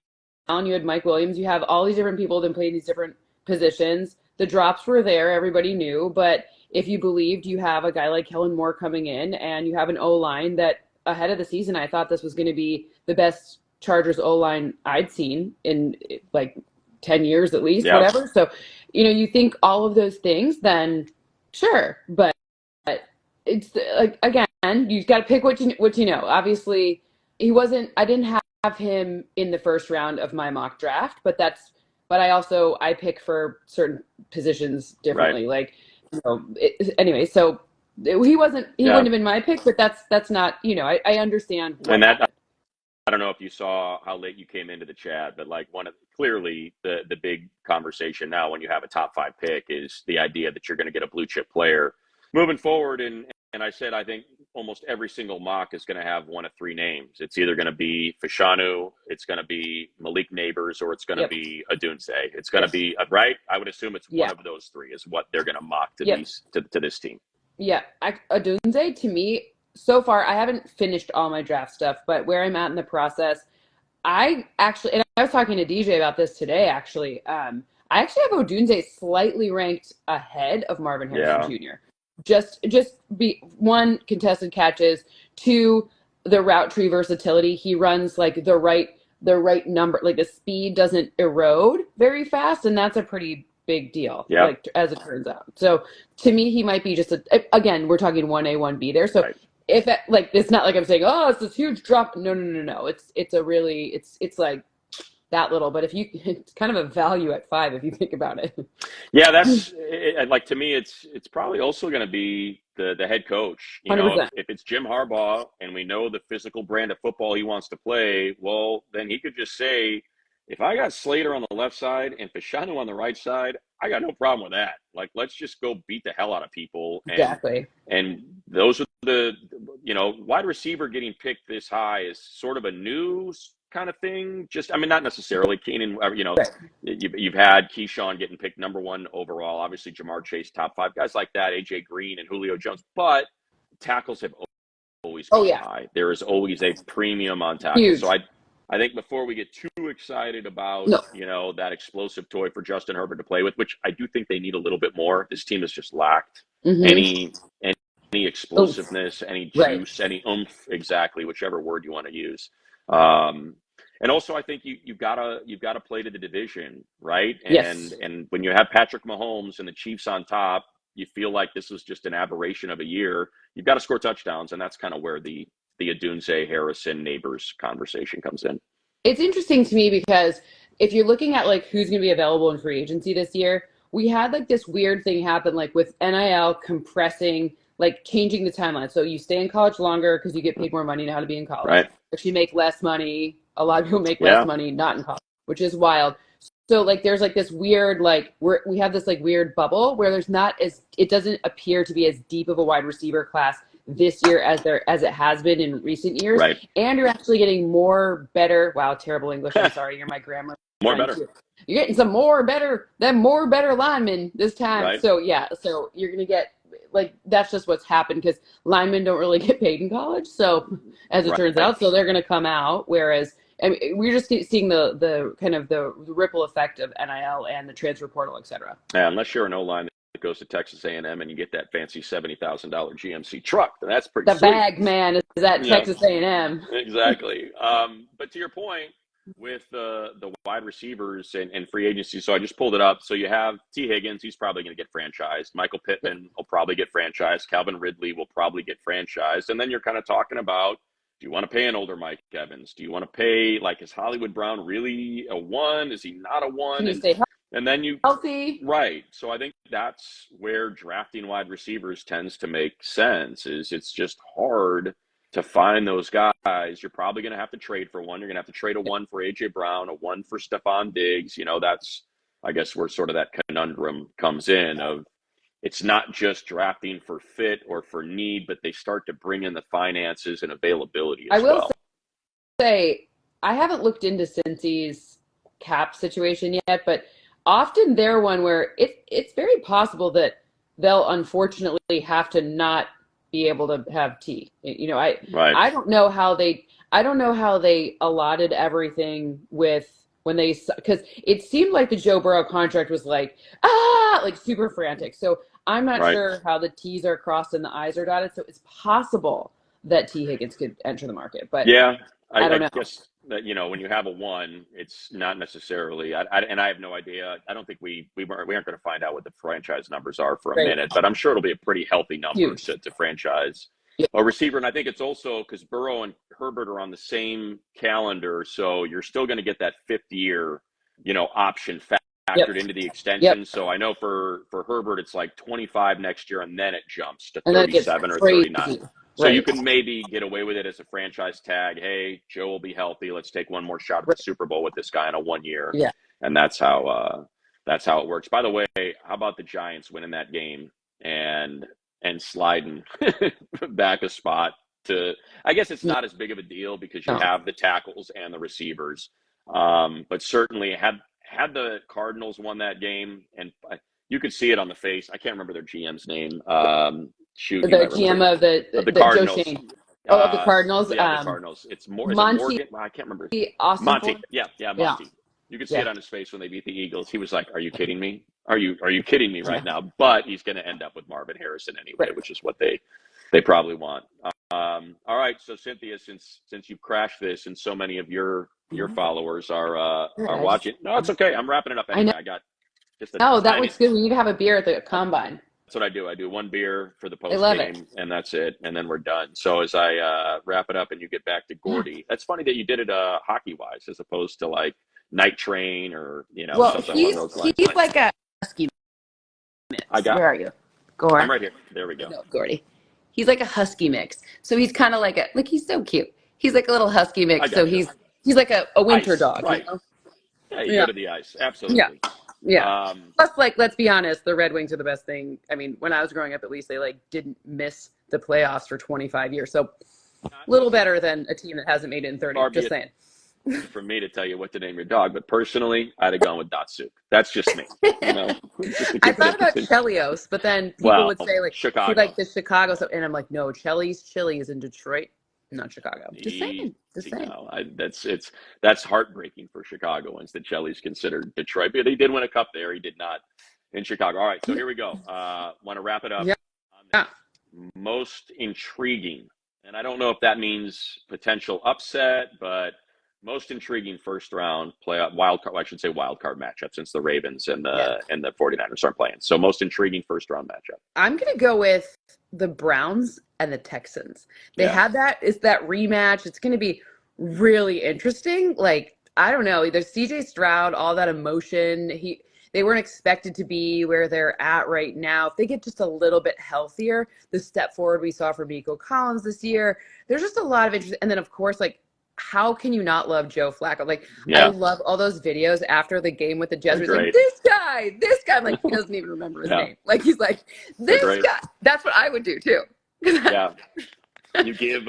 Allen, you had Mike Williams, you have all these different people that played these different positions. The drops were there, everybody knew, but if you believed, you have a guy like Kellen Moore coming in, and you have an O-line that ahead of the season, I thought this was going to be the best Chargers O-line I'd seen in like 10 years at least, whatever. So, you think all of those things, then sure. But it's like, again, you've got to pick what you know. Obviously, I didn't have him in the first round of my mock draft, but I pick for certain positions differently. Right. Like, anyway, so he wouldn't have been my pick, but that's not, I understand. And that, I don't know if you saw how late you came into the chat, but like clearly the big conversation now when you have a top 5 pick is the idea that you're going to get a blue chip player moving forward. And I said, I think almost every single mock is going to have one of 3 names. It's either going to be Fashanu, it's going to be Malik Neighbors, or it's going to be Adunze. It's going to be, right? I would assume it's one of those 3 is what they're going to mock to to this team. Yeah. Adunze, to me, so far, I haven't finished all my draft stuff, but where I'm at in the process, I was talking to DJ about this today, actually. I actually have Odunze slightly ranked ahead of Marvin Harrison Jr. Just be 1, contested catches, 2, the route tree versatility. He runs like the right number, like the speed doesn't erode very fast, and that's a pretty big deal, like as it turns out. So to me, he might be just again, we're talking 1A, 1B there. So if it's not like I'm saying, oh, it's this huge drop. No. It's like that little, but it's kind of a value at 5 if you think about it. Yeah, that's like, to me, it's probably also going to be the head coach. If it's Jim Harbaugh and we know the physical brand of football he wants to play, well, then he could just say, if I got Slater on the left side and Fashanu on the right side, I got no problem with that. Like, let's just go beat the hell out of people. Exactly. And those are the wide receiver getting picked this high is sort of a new kind of thing. Not necessarily Keenan, you've had Keyshawn getting picked number 1 overall, obviously Jamar Chase, top 5 guys like that, AJ Green and Julio Jones, but tackles have always been high. There is always a premium on tackles. Huge. So I think before we get too excited about, that explosive toy for Justin Herbert to play with, which I do think they need a little bit more. This team has just lacked any explosiveness, any juice, any oomph, exactly, whichever word you want to use. And also, I think you've got to play to the division, right? And when you have Patrick Mahomes and the Chiefs on top, you feel like this was just an aberration of a year. You've got to score touchdowns, and that's kind of where the Adunze, Harrison, Neighbors conversation comes in. It's interesting to me because if you're looking at like who's going to be available in free agency this year, we had like this weird thing happen, like with NIL compressing, like changing the timeline. So you stay in college longer because you get paid more money now to be in college. Right. If you make less money, a lot of people make less money not in college, which is wild. So like there's like this weird, like we have this like weird bubble where it doesn't appear to be as deep of a wide receiver class this year as it has been in recent years. Right. And you're actually getting better. Wow, terrible English. I'm sorry, you're my grammar. More better. You're getting some more better linemen this time. Right. So so you're going to get, like, that's just what's happened because linemen don't really get paid in college. So as it turns out, so they're going to come out. Whereas I mean, we're just seeing the kind of the ripple effect of NIL and the transfer portal, et cetera. Yeah, unless you're an O-line that goes to Texas A&M and you get that fancy $70,000 GMC truck, then that's pretty The sweet. bag man is at Yeah, Texas A&M. exactly. But to your point with the wide receivers and free agency, so I just pulled it up. So you have T. Higgins, he's probably going to get franchised. Michael Pittman will probably get franchised. Calvin Ridley will probably get franchised. And then you're kind of talking about, do you want to pay an older Mike Evans? Do you want to pay, like, is Hollywood Brown really a one? Is he not a one? Can you stay And then you, healthy? right. So I think that's where drafting wide receivers tends to make sense, is it's just hard to find those guys. You're probably going to have to trade for one. You're going to have to trade a one for A.J. Brown, a one for Stephon Diggs. You know, that's, I guess, where sort of that conundrum comes in of, it's not just drafting for fit or for need, but they start to bring in the finances and availability I as will well. say, I haven't looked into Cincy's cap situation yet, but often they're one where it's very possible that they'll unfortunately have to not be able to have T. You know, Right. I don't know how they allotted everything with when they, because it seemed like the Joe Burrow contract was like super frantic. So I'm not Right. sure how the T's are crossed and the I's are dotted. So it's possible that T. Higgins could enter the market, but Yeah, I don't I know. guess that, you know, when you have a one, it's not necessarily. And I have no idea. I don't think we aren't going to find out what the franchise numbers are for a Right. minute, but I'm sure it'll be a pretty healthy number Huge. to franchise Yeah. a receiver. And I think it's also because Burrow and Herbert are on the same calendar, so you're still going to get that fifth year, you know, option factored into the extension. Yep. So I know for Herbert, it's like 25 next year, and then it jumps to And then it gets 37 or crazy. 39. So Right. you can maybe get away with it as a franchise tag. Hey, Joe will be healthy. Let's take one more shot at the Super Bowl with this guy in a 1 year. Yeah. And that's how it works. By the way, how about the Giants winning that game and sliding back a spot to, I guess it's not as big of a deal because you have the tackles and the receivers. But certainly had the Cardinals won that game, and you could see it on the face. I can't remember their GM's name. Shoot, The GM of the Cardinals. Joe Shane. Of the Cardinals. Yeah, the Cardinals. It's more. Is Monty, it Morgan? Well, I can't remember. Austin Monty. Ford? Yeah, Monty. Yeah. You could see it on his face when they beat the Eagles. He was like, "Are you kidding me? Are you kidding me right now?" But he's going to end up with Marvin Harrison anyway, which is what they probably want. All right, so Cynthia, since you've crashed this and so many of your followers are watching. No, it's okay. I'm wrapping it up anyway. I got just that looks good. We need to have a beer at the combine. That's what I do. I do one beer for the post game, and that's it, and then we're done. So as I wrap it up and you get back to Gordy, that's funny that you did it hockey wise as opposed to like Night Train or something along those lines. He's like a husky mix. Where are you? I'm right here. There we go. No, Gordy. He's like a husky mix. So he's kind of like he's so cute. He's like a little husky mix. So he's like a winter dog. Right. You know? Yeah, you go to the ice. Absolutely. Yeah. Plus, like, let's be honest, the Red Wings are the best thing. I mean, when I was growing up, at least they didn't miss the playoffs for 25 years. So a little better than a team that hasn't made it in 30. Just saying. For me to tell you what to name your dog, but personally, I'd have gone with Datsuk. That's just me. I thought about Chelios, but then people would say Chicago. Like the Chicago stuff, and I'm like, no, Chili's Chili is in Detroit, not Chicago. Just saying. No, that's heartbreaking for Chicagoans that Chelly's considered Detroit. But they did win a cup there. He did not in Chicago. All right, so here we go. Want to wrap it up? Yeah. Most intriguing, and I don't know if that means potential upset, but most intriguing first round playoff wild card. I should say wild card matchup since the Ravens and the 49ers aren't playing. So most intriguing first round matchup. I'm gonna go with the Browns and the Texans. They had that rematch. It's gonna be really interesting. Like, I don't know. There's CJ Stroud, all that emotion. They weren't expected to be where they're at right now. If they get just a little bit healthier, the step forward we saw from Nico Collins this year, there's just a lot of interest. And then, of course, how can you not love Joe Flacco? I love all those videos after the game with the Jets. He's like, this guy. I'm like, he doesn't even remember his name. He's like, this guy. That's what I would do too. Yeah. You give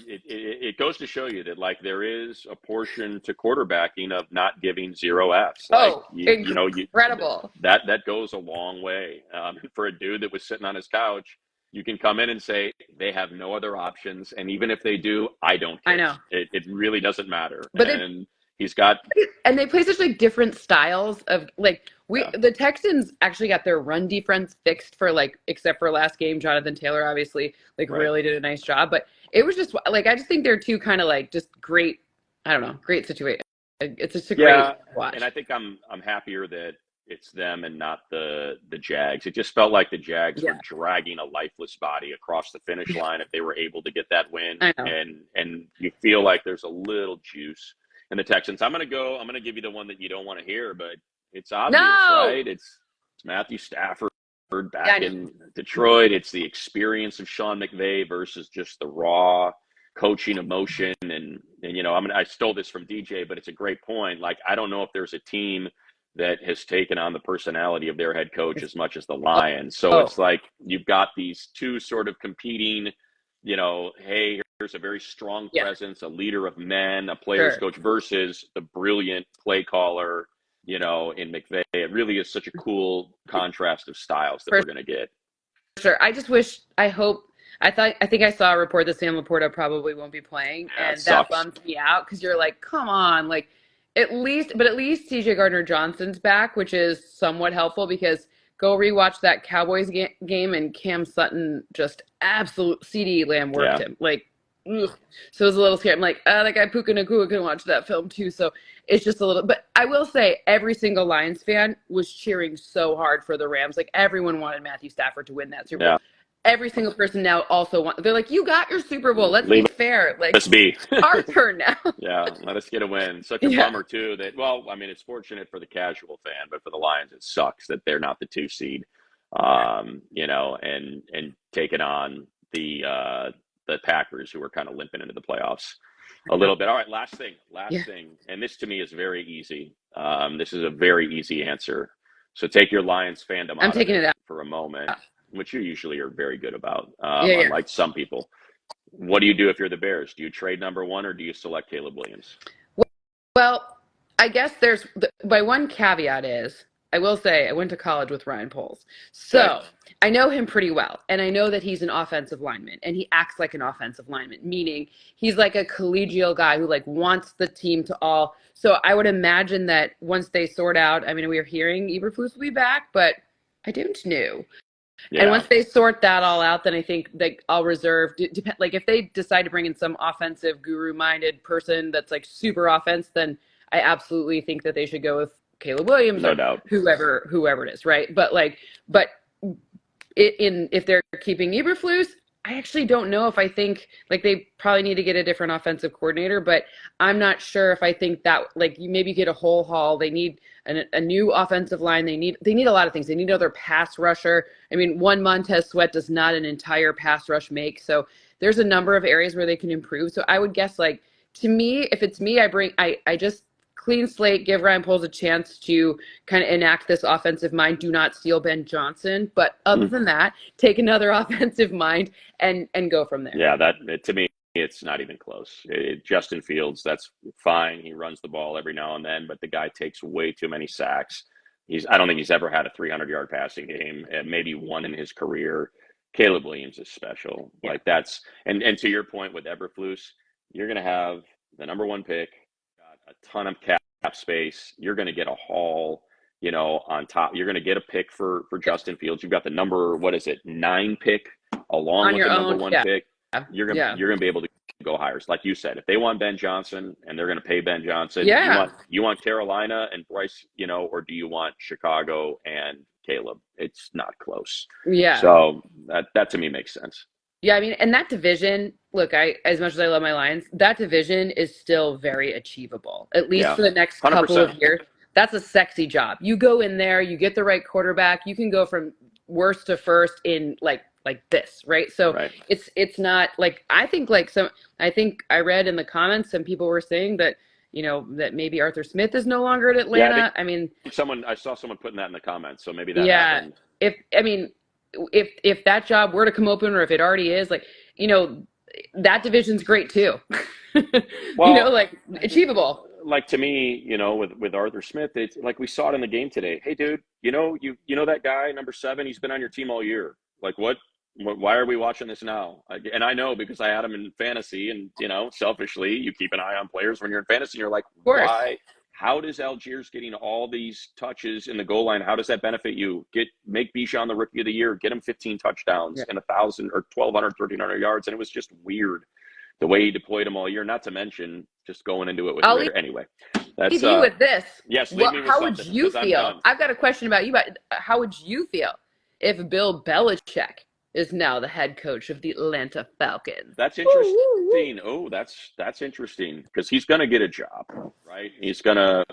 it goes to show you that there is a portion to quarterbacking of not giving 0 Fs. Incredible. That goes a long way. For a dude that was sitting on his couch, you can come in and say they have no other options, and even if they do, I don't I care. know. It really doesn't matter. But And he's got, they play such like different styles of like yeah, the Texans actually got their run defense fixed for like except for last game. Jonathan Taylor obviously like right. really did a nice job, but it was just like I just think they're two kind of like just great. I don't know, great situation. It's just a great Yeah, and watch. I think I'm happier that it's them and not the Jags. It just felt like the Jags Yeah, were dragging a lifeless body across the finish line if they were able to get that win. I know. And you feel like there's a little juice in the Texans. I'm gonna give you the one that you don't want to hear, but it's obvious, No. right? It's Matthew Stafford Yeah, I back know. in Detroit. It's the experience of Sean McVay versus just the raw coaching emotion. And I stole this from DJ, but it's a great point. Like, I don't know if there's a team that has taken on the personality of their head coach as much as the Lions. So Oh, it's like you've got these two sort of competing, hey, here's a very strong yeah, presence, a leader of men, a players sure. coach versus the brilliant play caller, in McVay. It really is such a cool contrast of styles that For we're going to get. sure. I just wish, I hope, I think I saw a report that Sam Laporta probably won't be playing, Yeah, it and that sucks. bums me out because you're like, come on, like at least TJ Gardner Johnson's back, which is somewhat helpful because go rewatch that Cowboys game and Cam Sutton just absolute CD Lamb worked Yeah. him. Like, ugh. So it was a little scary. I'm like, that guy Puka Nacua can watch that film too. So it's just a little, but I will say every single Lions fan was cheering so hard for the Rams. Like everyone wanted Matthew Stafford to win that Super Bowl. Yeah. Every single person now also they're like, you got your Super Bowl. Let's be Leave fair. Like us be. our turn now. Yeah, let us get a win. Such a Yeah. bummer too that, well, I mean, it's fortunate for the casual fan, but for the Lions it sucks that they're not the 2 seed. And taking on the Packers, who are kind of limping into the playoffs a little bit. All right, last Yeah. thing, and this to me is very easy. This is a very easy answer. So take your Lions fandom I'm out of taking it it out. for a moment, which you usually are very good about, Yeah, yeah. unlike some people. What do you do if you're the Bears? Do you trade number one or do you select Caleb Williams? Well, I guess there's my one caveat is I will say I went to college with Ryan Poles. Okay. So I know him pretty well. And I know that he's an offensive lineman and he acts like an offensive lineman, meaning he's like a collegial guy who like wants the team to all. So I would imagine that once they sort out, I mean, we are hearing Eberflus will be back, but I don't know. And Yeah. once they sort that all out, then I think like I'll reserve. Depend like if they decide to bring in some offensive guru-minded person that's like super offense, then I absolutely think that they should go with Caleb Williams No or doubt. whoever it is, right? But if they're keeping Eberflus, I actually don't know if I think like they probably need to get a different offensive coordinator, but I'm not sure if I think that like you maybe get a whole haul. They need a new offensive line. They need a lot of things. They need another pass rusher. I mean, one Montez Sweat does not an entire pass rush make. So there's a number of areas where they can improve. So I would guess like to me, if it's me, I just clean slate, give Ryan Poles a chance to kind of enact this offensive mind. Do not steal Ben Johnson. But other than that, take another offensive mind and go from there. Yeah, to me, it's not even close. Justin Fields, that's fine. He runs the ball every now and then, but the guy takes way too many sacks. I don't think he's ever had a 300-yard passing game, and maybe one in his career. Caleb Williams is special. Yeah. Like and to your point with Eberflus, you're going to have the number one pick, got a ton of cap space. You're going to get a haul, on top. You're going to get a pick for Justin Fields. You've got the number, 9 pick along On with your the number own, one yeah. pick. You're gonna be able to go higher. Like you said, if they want Ben Johnson and they're gonna pay Ben Johnson, Yeah. you want Carolina and Bryce, or do you want Chicago and Caleb? It's not close. Yeah. So that to me makes sense. Yeah, I mean, and that division, look, as much as I love my Lions, that division is still very achievable, at least for the next 100%. couple of years. That's a sexy job. You go in there, you get the right quarterback, you can go from worst to first in like this, right? So Right. it's not like I think I read in the comments some people were saying that that maybe Arthur Smith is no longer at Atlanta. Yeah, I mean, I saw someone putting that in the comments, so maybe that yeah, happened. if that job were to come open or if it already is, like, that division's great too. Well, like achievable. Like to me, with Arthur Smith, it's like we saw it in the game today. Hey, dude, you know that guy number 7? He's been on your team all year. Like what? Why are we watching this now? And I know because I had him in fantasy, and selfishly, you keep an eye on players when you're in fantasy. And you're like, Of course. why? How does Algiers getting all these touches in the goal line? How does that benefit you? Make Bijan the rookie of the year. Get him 15 touchdowns and 1,000 or 1,200, 1,300 yards, and it was just weird the way he deployed them all year. Not to mention just going into it with I'll leave anyway. That's you with this. yes. Leave me with How something. would you I'm feel? done. I've got a question about you. But how would you feel if Bill Belichick is now the head coach of the Atlanta Falcons? That's interesting. Oh, that's interesting because he's going to get a job, right? He's going to.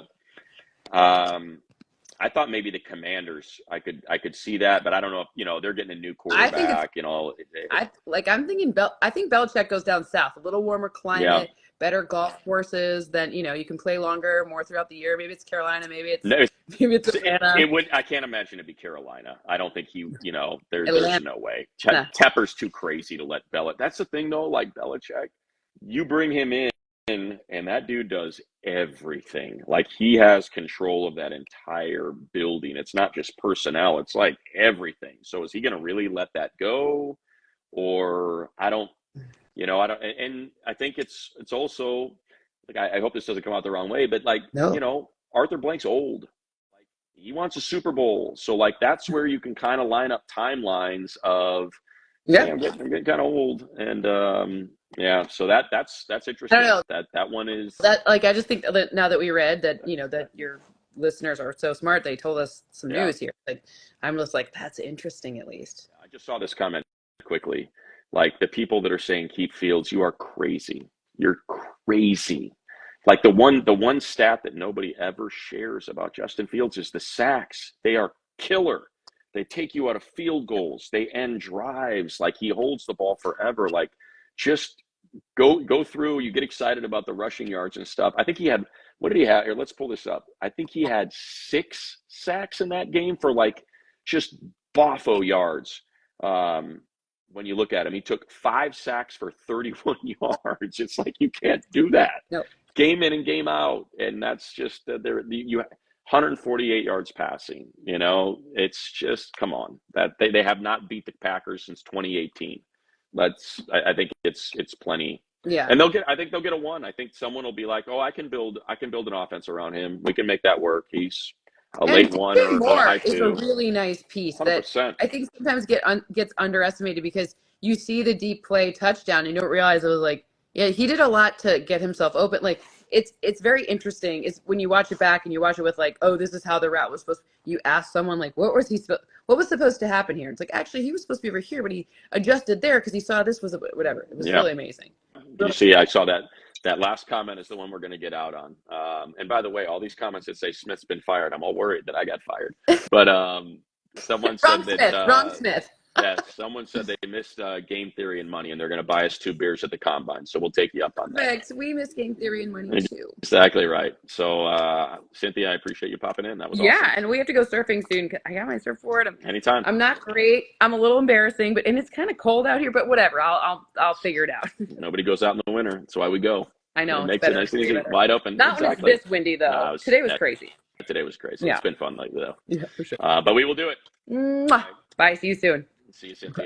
I thought maybe the Commanders. I could see that, but I don't know if they're getting a new quarterback. I'm thinking I think Belichick goes down south, a little warmer climate, better golf courses. Then you can play longer, more throughout the year. Maybe it's Carolina, maybe it's Atlanta. It would. I can't imagine it'd be Carolina. I don't think there's no way. Tepper's too crazy to let Belichick. That's the thing though. Like Belichick, you bring him in, and that dude does everything. Like he has control of that entire building. It's not just personnel. It's like everything. So is he going to really let that go? Or I don't, and I think it's also like, I hope this doesn't come out the wrong way, but Arthur Blank's old, like he wants a Super Bowl. So like, that's where you can kind of line up timelines of, I'm getting kind of old. And, so that's interesting. That one is that, like, I just think that now that we read that, that your listeners are so smart, they told us some news here. Like, I'm just like, that's interesting at least. I just saw this comment quickly. Like the people that are saying keep Fields, you are crazy. You're crazy. Like the one stat that nobody ever shares about Justin Fields is the sacks. They are killer. They take you out of field goals. They end drives. Like he holds the ball forever. Like just go through. You get excited about the rushing yards and stuff. I think he had, what did he have? Here, let's pull this up. I think he had 6 sacks in that game for like just boffo yards. When you look at him, he took 5 sacks for 31 yards. It's like you can't do that. Nope. Game in and game out, and that's just you 148 yards passing. It's just come on. That they have not beat the Packers since 2018. I think it's plenty. Yeah. And I think they'll get a 1. I think someone will be like, oh, I can build an offense around him. We can make that work. He's a late 1 or a high 2. Is a really nice piece 100%. that I think sometimes gets underestimated because you see the deep play touchdown and you don't realize it was like, yeah, he did a lot to get himself open. Like it's very interesting. It's when you watch it back and you watch it with like, oh, this is how the route was supposed. You ask someone like, what was supposed to happen here? It's like actually he was supposed to be over here, but he adjusted there because he saw this was whatever. It was really amazing. You see, I saw that. That last comment is the one we're going to get out on. And by the way, all these comments that say Smith's been fired, I'm all worried that I got fired. But someone said Wrong Smith. Yeah, someone said they missed game theory and money, and they're going to buy us 2 beers at the combine. So we'll take you up on that. Correct. We miss game theory and money too. Exactly right. So Cynthia, I appreciate you popping in. That was awesome. Yeah, and we have to go surfing soon. I got my surfboard. Anytime. I'm not great. I'm a little embarrassing, and it's kind of cold out here. But whatever, I'll figure it out. Nobody goes out in the winter. That's why we go. I know. It makes it nice and easy, wide open. Not when it's this windy though. Today was crazy. Today was crazy. Yeah. It's been fun lately though. Yeah, for sure. But we will do it. Mwah. Bye. See you soon. See you, Cynthia.